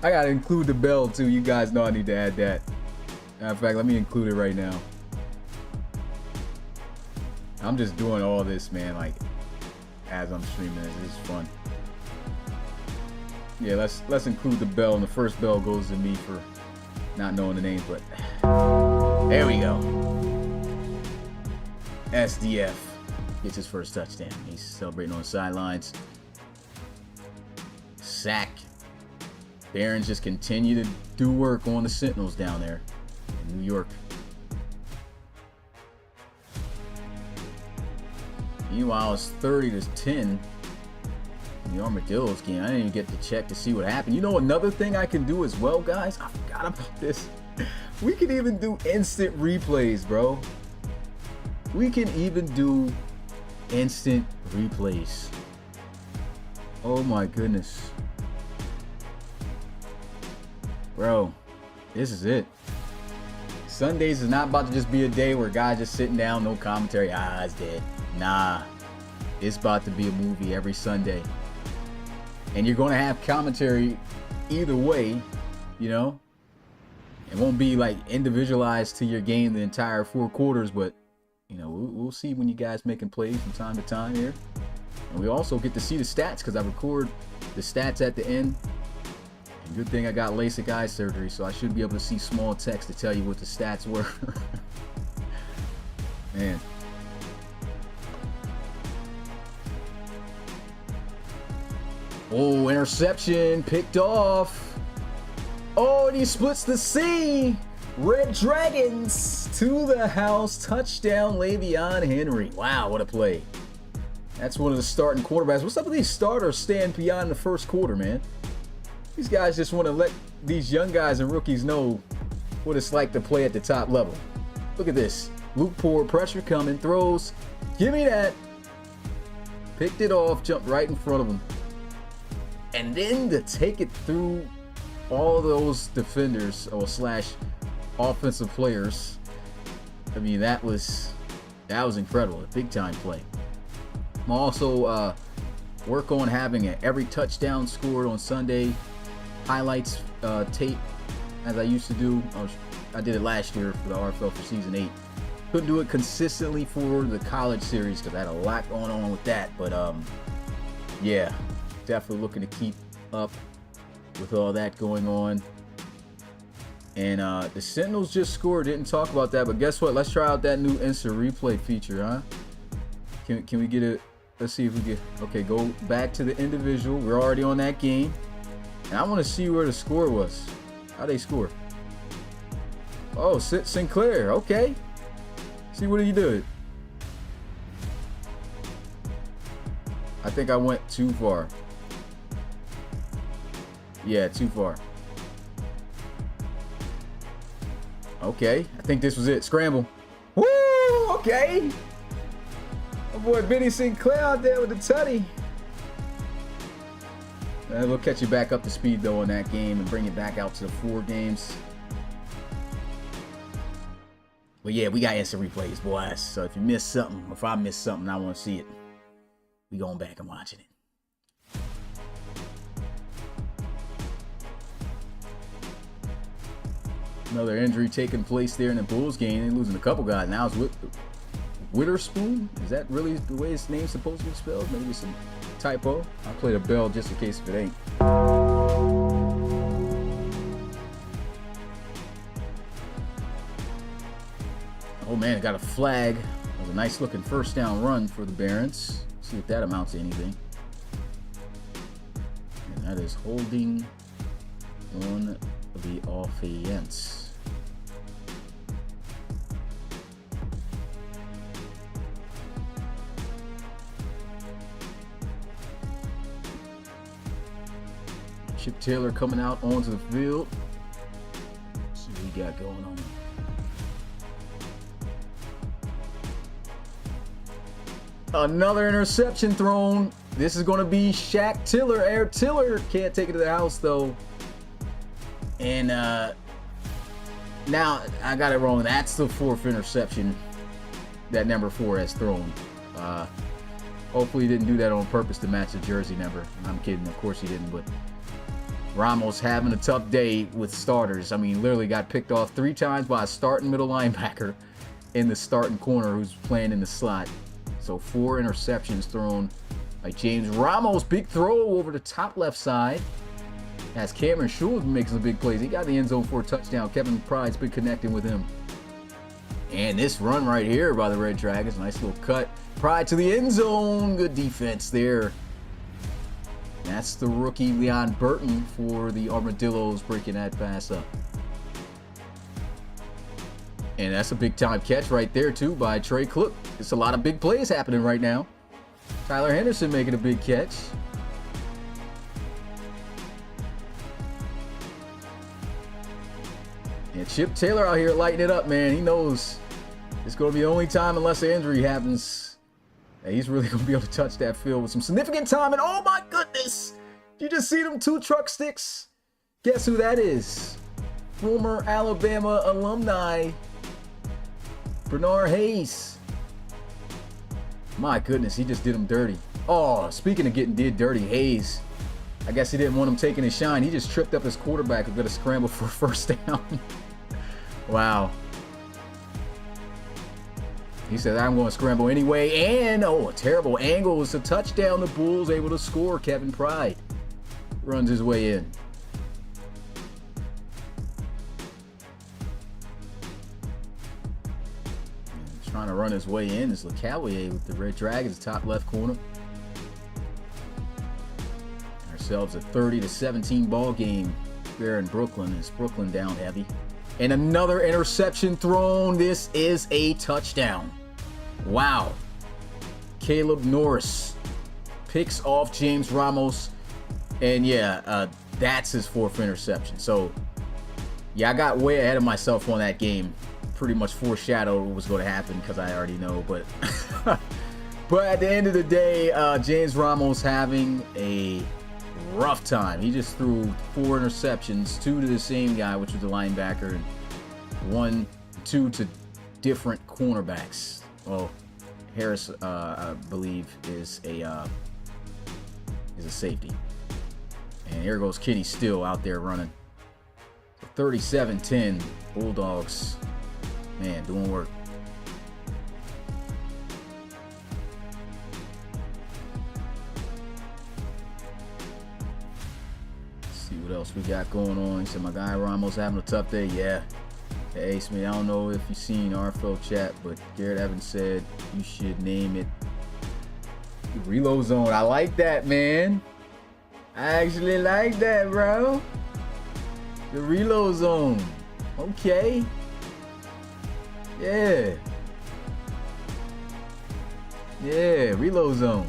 Speaker 1: I gotta include the bell too. You guys know I need to add that. In fact, let me include it right now. I'm just doing all this, man, like, as I'm streaming this. This is fun. Yeah, let's include the bell, and the first bell goes to me for not knowing the name, but there we go. SDF gets his first touchdown. He's celebrating on the sidelines. Sack. Barons just continue to do work on the Sentinels down there in New York. Meanwhile, it's 30-10 in the Armadillos game. I didn't even get to check to see what happened. You know, another thing I can do as well, guys? I forgot about this. We can even do instant replays, bro. We can even do instant replays. Oh my goodness. Bro, this is it. Sundays is not about to just be a day where guys just sitting down, no commentary. Ah, it's dead. Nah. It's about to be a movie every Sunday. And you're going to have commentary either way, you know? It won't be like individualized to your game the entire 4 quarters, but you know, we'll see when you guys making plays from time to time here. And we also get to see the stats because I record the stats at the end. And good thing I got LASIK eye surgery, so I should be able to see small text to tell you what the stats were. Man. Oh, interception picked off. Oh, and he splits the C. Red Dragons to the house. Touchdown, Le'Veon Henry. Wow, what a play. That's one of the starting quarterbacks. What's up with these starters staying beyond the first quarter, man? These guys just want to let these young guys and rookies know what it's like to play at the top level. Look at this. Luke Poor, pressure coming, throws. Give me that. Picked it off, jumped right in front of him. And then to take it through all those defenders or slash offensive players. I mean, that was incredible. A big time play. I'm also work on having every touchdown scored on Sunday highlights tape as I used to do. I did it last year for the RFL for season 8. Couldn't do it consistently for the college series because I had a lot going on with that. But yeah, definitely looking to keep up with all that going on. And the Sentinels just scored. Didn't talk about that, but guess what? Let's try out that new instant replay feature, huh? Can we get it? Let's see if we get. Okay, go back to the individual. We're already on that game, and I want to see where the score was. How they score? Oh, Sinclair. Okay. See what he did. I think I went too far. Yeah, too far. Okay, I think this was it. Scramble. Woo! Okay. My boy Benny Sinclair out there with the tutty. We'll catch you back up to speed though on that game and bring it back out to the 4 games. But yeah, we got instant replays, boys. So if you missed something, if I missed something, I want to see it. We going back and watching it. Another injury taking place there in the Bulls game. They're losing a couple guys. Now it's Witherspoon. Is that really the way his name's supposed to be spelled? Maybe it's a typo. I played a bell just in case if it ain't. Oh man, it got a flag. It was a nice looking first down run for the Barons. See if that amounts to anything. And that is holding on the offense. Chip Taylor coming out onto the field. Let's see what we got going on. Another interception thrown. This is going to be Shaq Tiller. Air Tiller can't take it to the house though. And now I got it wrong. That's the 4th interception that number 4 has thrown. Hopefully he didn't do that on purpose to match the jersey number. I'm kidding. Of course he didn't. But Ramos having a tough day with starters. I mean, literally got picked off 3 times by a starting middle linebacker in the starting corner who's playing in the slot. So 4 interceptions thrown by James Ramos. Big throw over the top left side. As Cameron Shule's making some big plays. He got the end zone for a touchdown. Kevin Pride's been connecting with him. And this run right here by the Red Dragons. Nice little cut. Pride to the end zone. Good defense there. That's the rookie Leon Burton for the Armadillos breaking that pass up. And that's a big time catch right there too by Trey Cook. It's a lot of big plays happening right now. Tyler Henderson making a big catch. Chip Taylor out here lighting it up, man. He knows it's going to be the only time unless an injury happens. And he's really going to be able to touch that field with some significant time. And oh my goodness, you just see them 2 truck sticks? Guess who that is? Former Alabama alumni, Bernard Hayes. My goodness, he just did him dirty. Oh, speaking of getting did dirty, Hayes, I guess he didn't want him taking his shine. He just tripped up his quarterback who got a scramble for a first down. Wow. He said, I'm going to scramble anyway. And, oh, a terrible angle. It's a touchdown. The Bulls able to score. Kevin Pride runs his way in. And trying to run his way in is LeCavalier with the Red Dragons, top left corner. Ourselves a 30-17 ball game there in Brooklyn. It's Brooklyn down heavy. And another interception thrown. This is a touchdown. Wow. Caleb Norris picks off James Ramos. And yeah, that's his 4th interception. So, yeah, I got way ahead of myself on that game. Pretty much foreshadowed what was going to happen because I already know. But, but at the end of the day, James Ramos having a rough time. He just threw 4 interceptions, 2 to the same guy, which was the linebacker, and 2 to different cornerbacks. Well, Harris, I believe, is a safety. And here goes Kenny Still out there running. 37-10, Bulldogs, man, doing work. See what else we got going on. He said my guy Ramos having a tough day. Yeah. Hey, Ace, man, I don't know if you've seen RFL chat, but Garrett Evans said you should name it Reload Zone. I like that, man. I actually like that, bro. The Reload Zone. Okay. Yeah. Yeah, Reload Zone.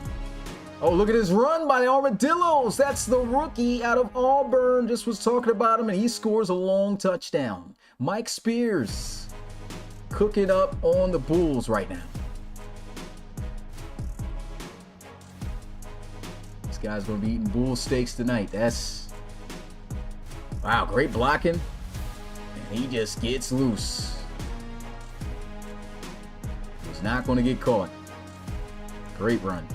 Speaker 1: Oh, look at this run by the Armadillos. That's the rookie out of Auburn. Just was talking about him, and he scores a long touchdown. Mike Spears cooking up on the Bulls right now. This guy's going to be eating bull steaks tonight. That's, wow, great blocking. And he just gets loose. He's not going to get caught. Great run.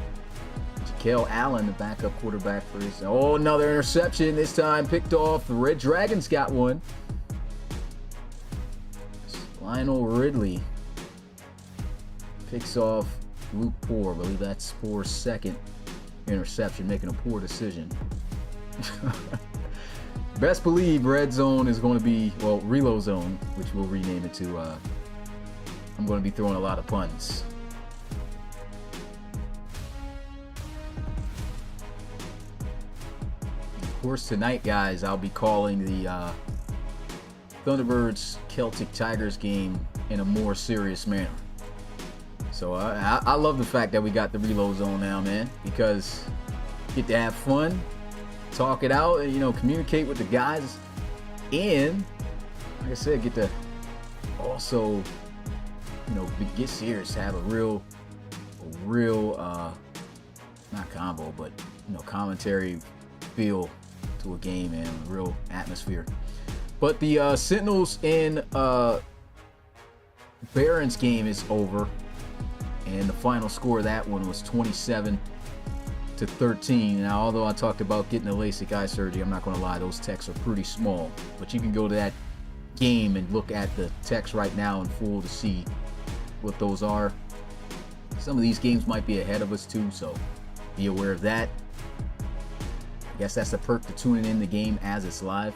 Speaker 1: Kel Allen, the backup quarterback for his. Oh, another interception. This time picked off. The Red Dragons got one. Lionel Ridley picks off Luke Poor. I believe that's Poor's 2nd interception, making a poor decision. Best believe Redzone is going to be, well, Reload Zone, which we'll rename it to. I'm going to be throwing a lot of puns. Of course, tonight, guys, I'll be calling the Thunderbirds Celtic Tigers game in a more serious manner. So I love the fact that we got the Reload Zone now, man, because you get to have fun, talk it out, and, you know, communicate with the guys, and like I said, get to also, you know, get serious, have a real not combo, but, you know, commentary feel to a game and real atmosphere. But the Sentinels and Barons game is over, and the final score of that one was 27-13. Now, although I talked about getting the LASIK eye surgery, I'm not going to lie, those texts are pretty small. But you can go to that game and look at the text right now in full to see what those are. Some of these games might be ahead of us too, so be aware of that. I guess that's the perk to tuning in the game as it's live,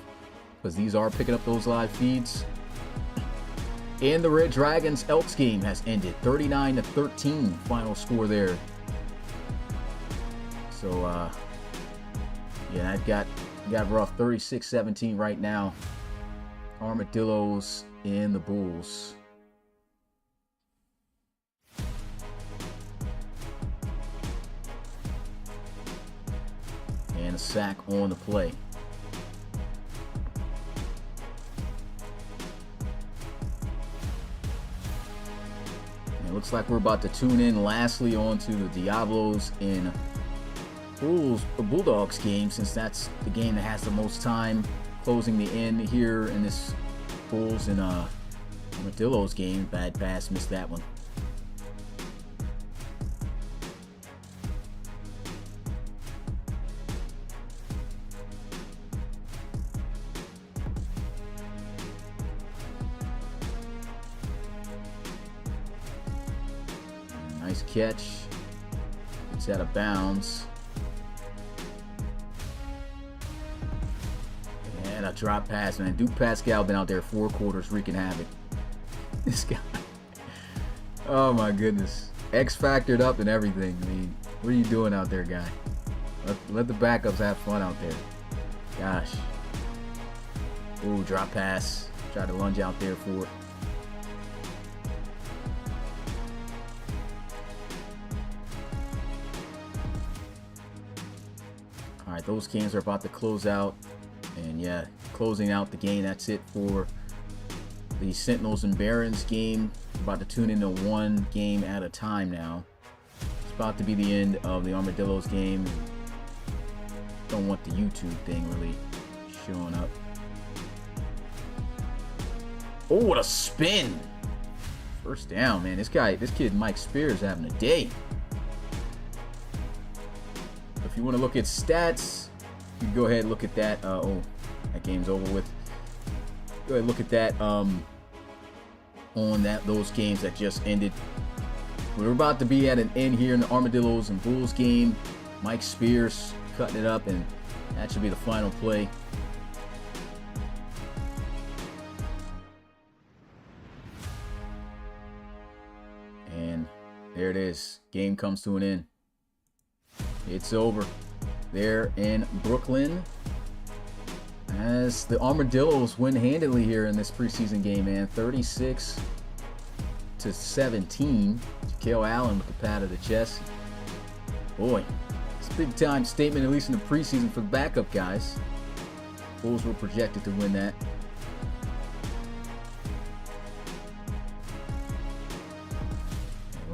Speaker 1: because these are picking up those live feeds. And the Red Dragons Elks game has ended 39-13 final score there. So yeah, I've got rough 36-17 right now. Armadillos and the Bulls. And a sack on the play. It looks like we're about to tune in lastly onto the Diablos and Bulldogs game, since that's the game that has the most time closing the end here in this Bulls and Armadillos game. Bad pass, missed that one. Nice catch. It's out of bounds. And a drop pass, man. Duke Pascal been out there 4 quarters wreaking havoc. This guy. Oh my goodness. X factored up and everything. I mean, what are you doing out there, guy? Let the backups have fun out there. Gosh. Ooh, drop pass. Try to lunge out there for it. Alright, those games are about to close out. And yeah, closing out the game. That's it for the Sentinels and Barons game. About to tune into one game at a time now. It's about to be the end of the Armadillos game. Don't want the YouTube thing really showing up. Oh, what a spin! First down, man. This kid Mike Spears having a day. If you want to look at stats, you can go ahead and look at that. Oh, that game's over with. Go ahead and look at that on those games that just ended. We're about to be at an end here in the Armadillos and Bulls game. Mike Spears cutting it up, and that should be the final play. And there it is. Game comes to an end. It's over there in Brooklyn, as the Armadillos win handily here in this preseason game, man. 36-17. Jakale Allen with the pat of the chest. Boy, it's a big time statement, at least in the preseason, for the backup guys. Bulls were projected to win that.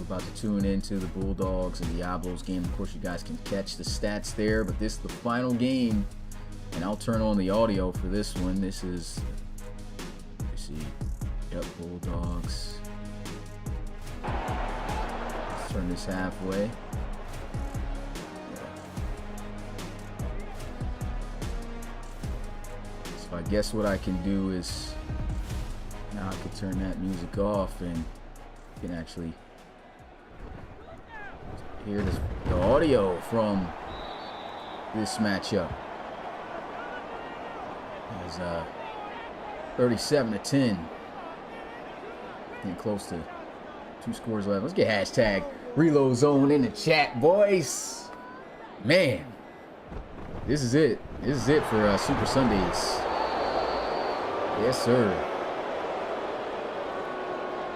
Speaker 1: About to tune into the Bulldogs and Diablos game. Of course, you guys can catch the stats there, but this is the final game, and I'll turn on the audio for this one. This is, let's see, yep, Bulldogs. Let's turn this halfway. So I guess what I can do is, now I can turn that music off, and you can actually hear the audio from this matchup. It's 37-10. Getting close to 2 scores left. Let's get hashtag Relocation in the chat, boys. Man, this is it. This is it for Super Sundays. Yes, sir.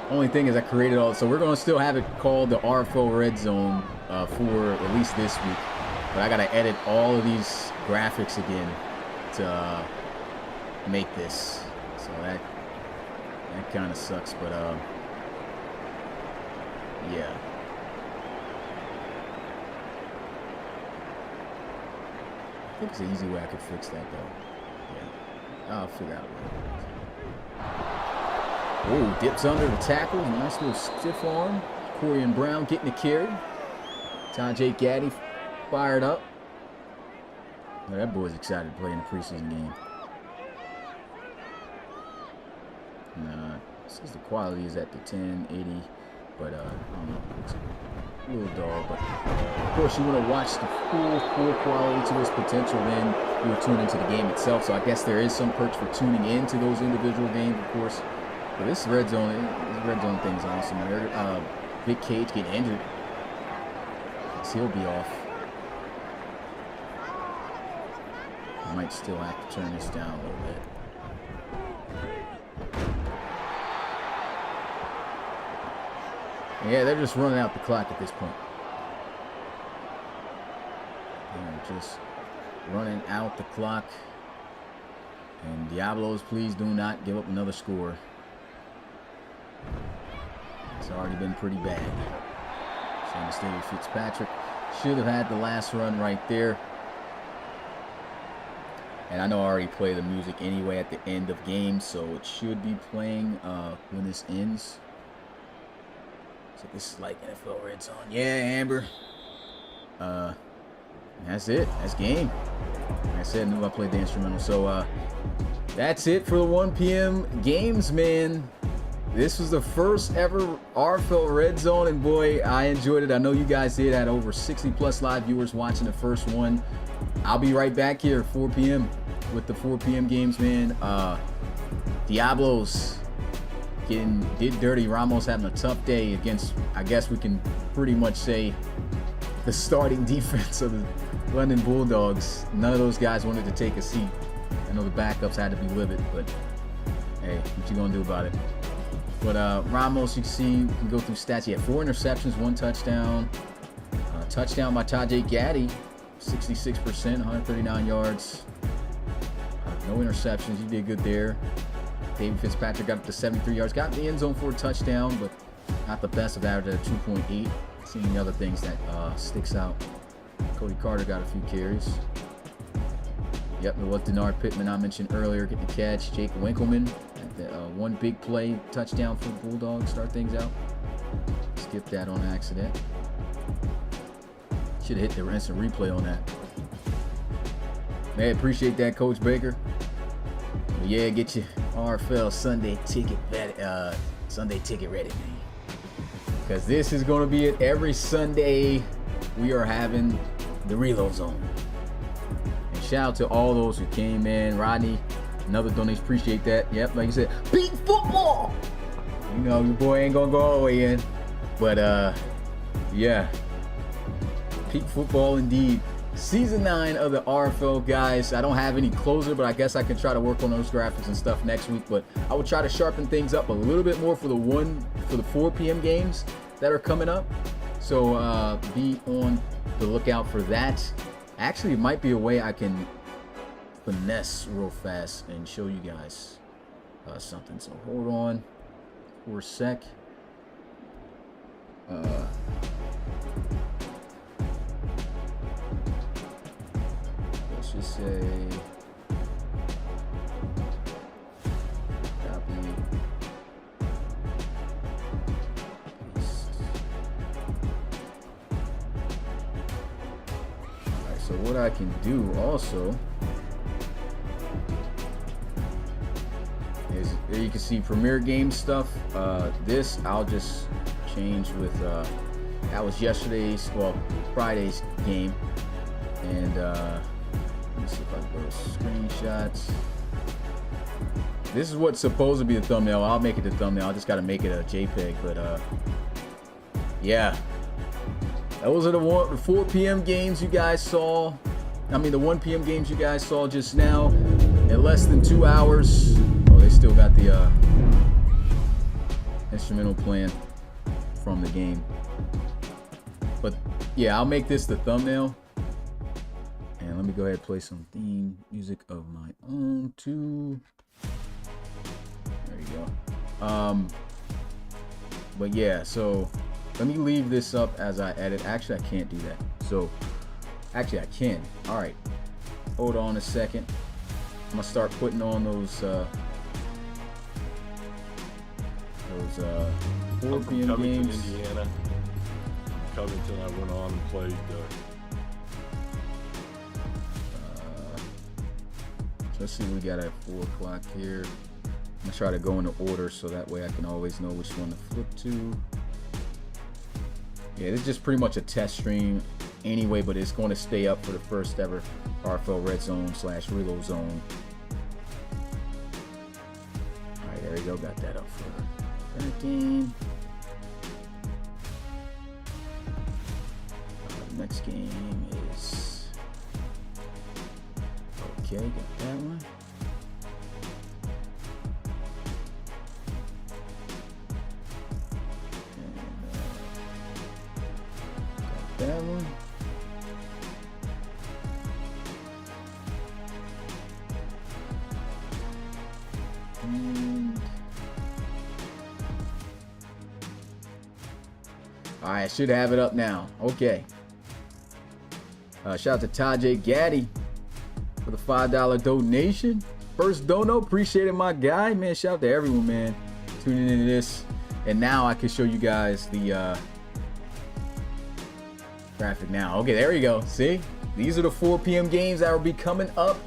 Speaker 1: Only thing is I created all, so we're going to still have it called the RFL Redzone for at least this week. But I got to edit all of these graphics again to make this. So that kind of sucks, but yeah. I think it's an easy way I could fix that though. Yeah, I'll figure out a way. Oh, dips under the tackle. Nice little stiff arm. Corian Brown getting the carry. Tajay Gaddy fired up. Oh, that boy's excited to play in the preseason game. This is the quality is at the 1080, but I don't know. It's a little dull, but of course you want to watch the full quality to its potential, then you will tune into the game itself. So I guess there is some perks for tuning into those individual games, of course. But this red zone thing is awesome. Big Cage getting injured. He'll be off. I might still have to turn this down a little bit. Yeah, they're just running out the clock at this point. They're just running out the clock. And Diablos, please do not give up another score. It's already been pretty bad. So mistake Fitzpatrick. Should have had the last run right there. And I know I already play the music anyway at the end of games, so it should be playing when this ends. So this is like NFL Redzone. Yeah, Amber. That's it. That's game. Like I said, I knew I played the instrumental. So that's it for the 1 p.m. games, man. This was the first ever RFL Redzone, and boy, I enjoyed it. I know you guys did. I had over 60 plus live viewers watching the first one. I'll be right back here at 4 p.m. with the 4 p.m. games, man. Diablos did dirty. Ramos having a tough day against, I guess we can pretty much say, the starting defense of the London Bulldogs. None of those guys wanted to take a seat. I know the backups had to be livid, but hey, what you gonna do about it? But Ramos, you can see, you can go through stats. He had 4 interceptions, 1 touchdown. Touchdown by Tajay Gaddy, 66%, 139 yards. No interceptions. He did good there. David Fitzpatrick got up to 73 yards. Got in the end zone for a touchdown, but not the best of average at 2.8. Seeing the other things that sticks out. Cody Carter got a few carries. Yep, it was Denard Pittman I mentioned earlier getting the catch. Jake Winkleman. One big play touchdown for the Bulldogs. Start things out. Skip that on accident. Should have hit the instant replay on that. Man, appreciate that, Coach Baker. But yeah, get your RFL Sunday ticket ready, man. Because this is going to be it. Every Sunday we are having the Reload Zone. And shout out to all those who came in. Rodney, another donation. Appreciate that. Yep, like you said, beat football. You know, your boy ain't going to go all the way in. But, yeah. Peak football indeed. Season 9 of the RFL, guys. I don't have any closer, but I guess I can try to work on those graphics and stuff next week. But I will try to sharpen things up a little bit more for the 4 p.m. games that are coming up. So be on the lookout for that. Actually, it might be a way I can finesse real fast and show you guys something. So hold on for a sec. Let's just say copy, paste. Alright, so what I can do also is, there you can see Premier Game stuff. This I'll just change with that was yesterday's, well, Friday's game. And let me see if I can go to screenshots. This is what's supposed to be the thumbnail. I'll make it the thumbnail. I just got to make it a JPEG. But yeah, those are the 4 p.m. games you guys saw. I mean, the 1 p.m. games you guys saw just now in less than 2 hours. Oh, they still got the instrumental playing from the game. But yeah, I'll make this the thumbnail. And let me go ahead and play some theme music of my own too. There you go. But yeah, so let me leave this up as I edit. Actually, I can't do that. So actually I can. All right, hold on a second. I'm gonna start putting on those 4 p.m. games.
Speaker 2: Indiana. Covington, I went on and played
Speaker 1: let's see what we got at 4 o'clock here. I'm gonna try to go in the order so that way I can always know which one to flip to. Yeah, this is just pretty much a test stream anyway, but it's going to stay up for the first ever RFL Redzone / Reload Zone. Alright, there we go. Got that up for 13. The next game is okay, got that one. And got that one. And All right, I should have it up now. Okay. Shout out to Tajay Gaddy for the $5 donation. First dono, appreciate it, my guy. Man, shout out to everyone, man, tuning into this. And now I can show you guys the graphic now. Okay, there you go. See? These are the 4 p.m. games that will be coming up.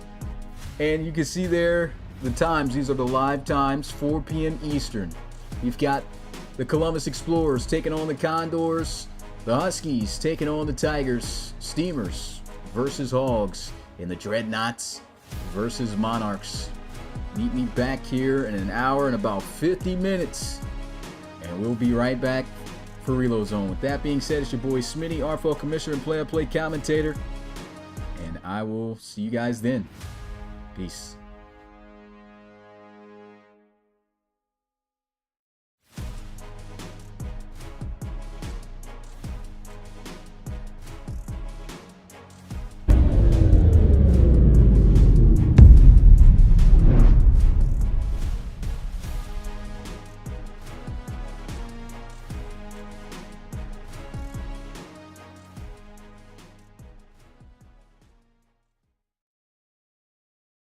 Speaker 1: And you can see there the times. These are the live times, 4 p.m. Eastern. You've got the Columbus Explorers taking on the Condors. The Huskies taking on the Tigers. Steamers versus Hogs. And the Dreadnoughts versus Monarchs. Meet me back here in an hour and about 50 minutes. And we'll be right back for Reload Zone. With that being said, it's your boy Smitty, RFL Commissioner and Play-by-Play Commentator. And I will see you guys then. Peace.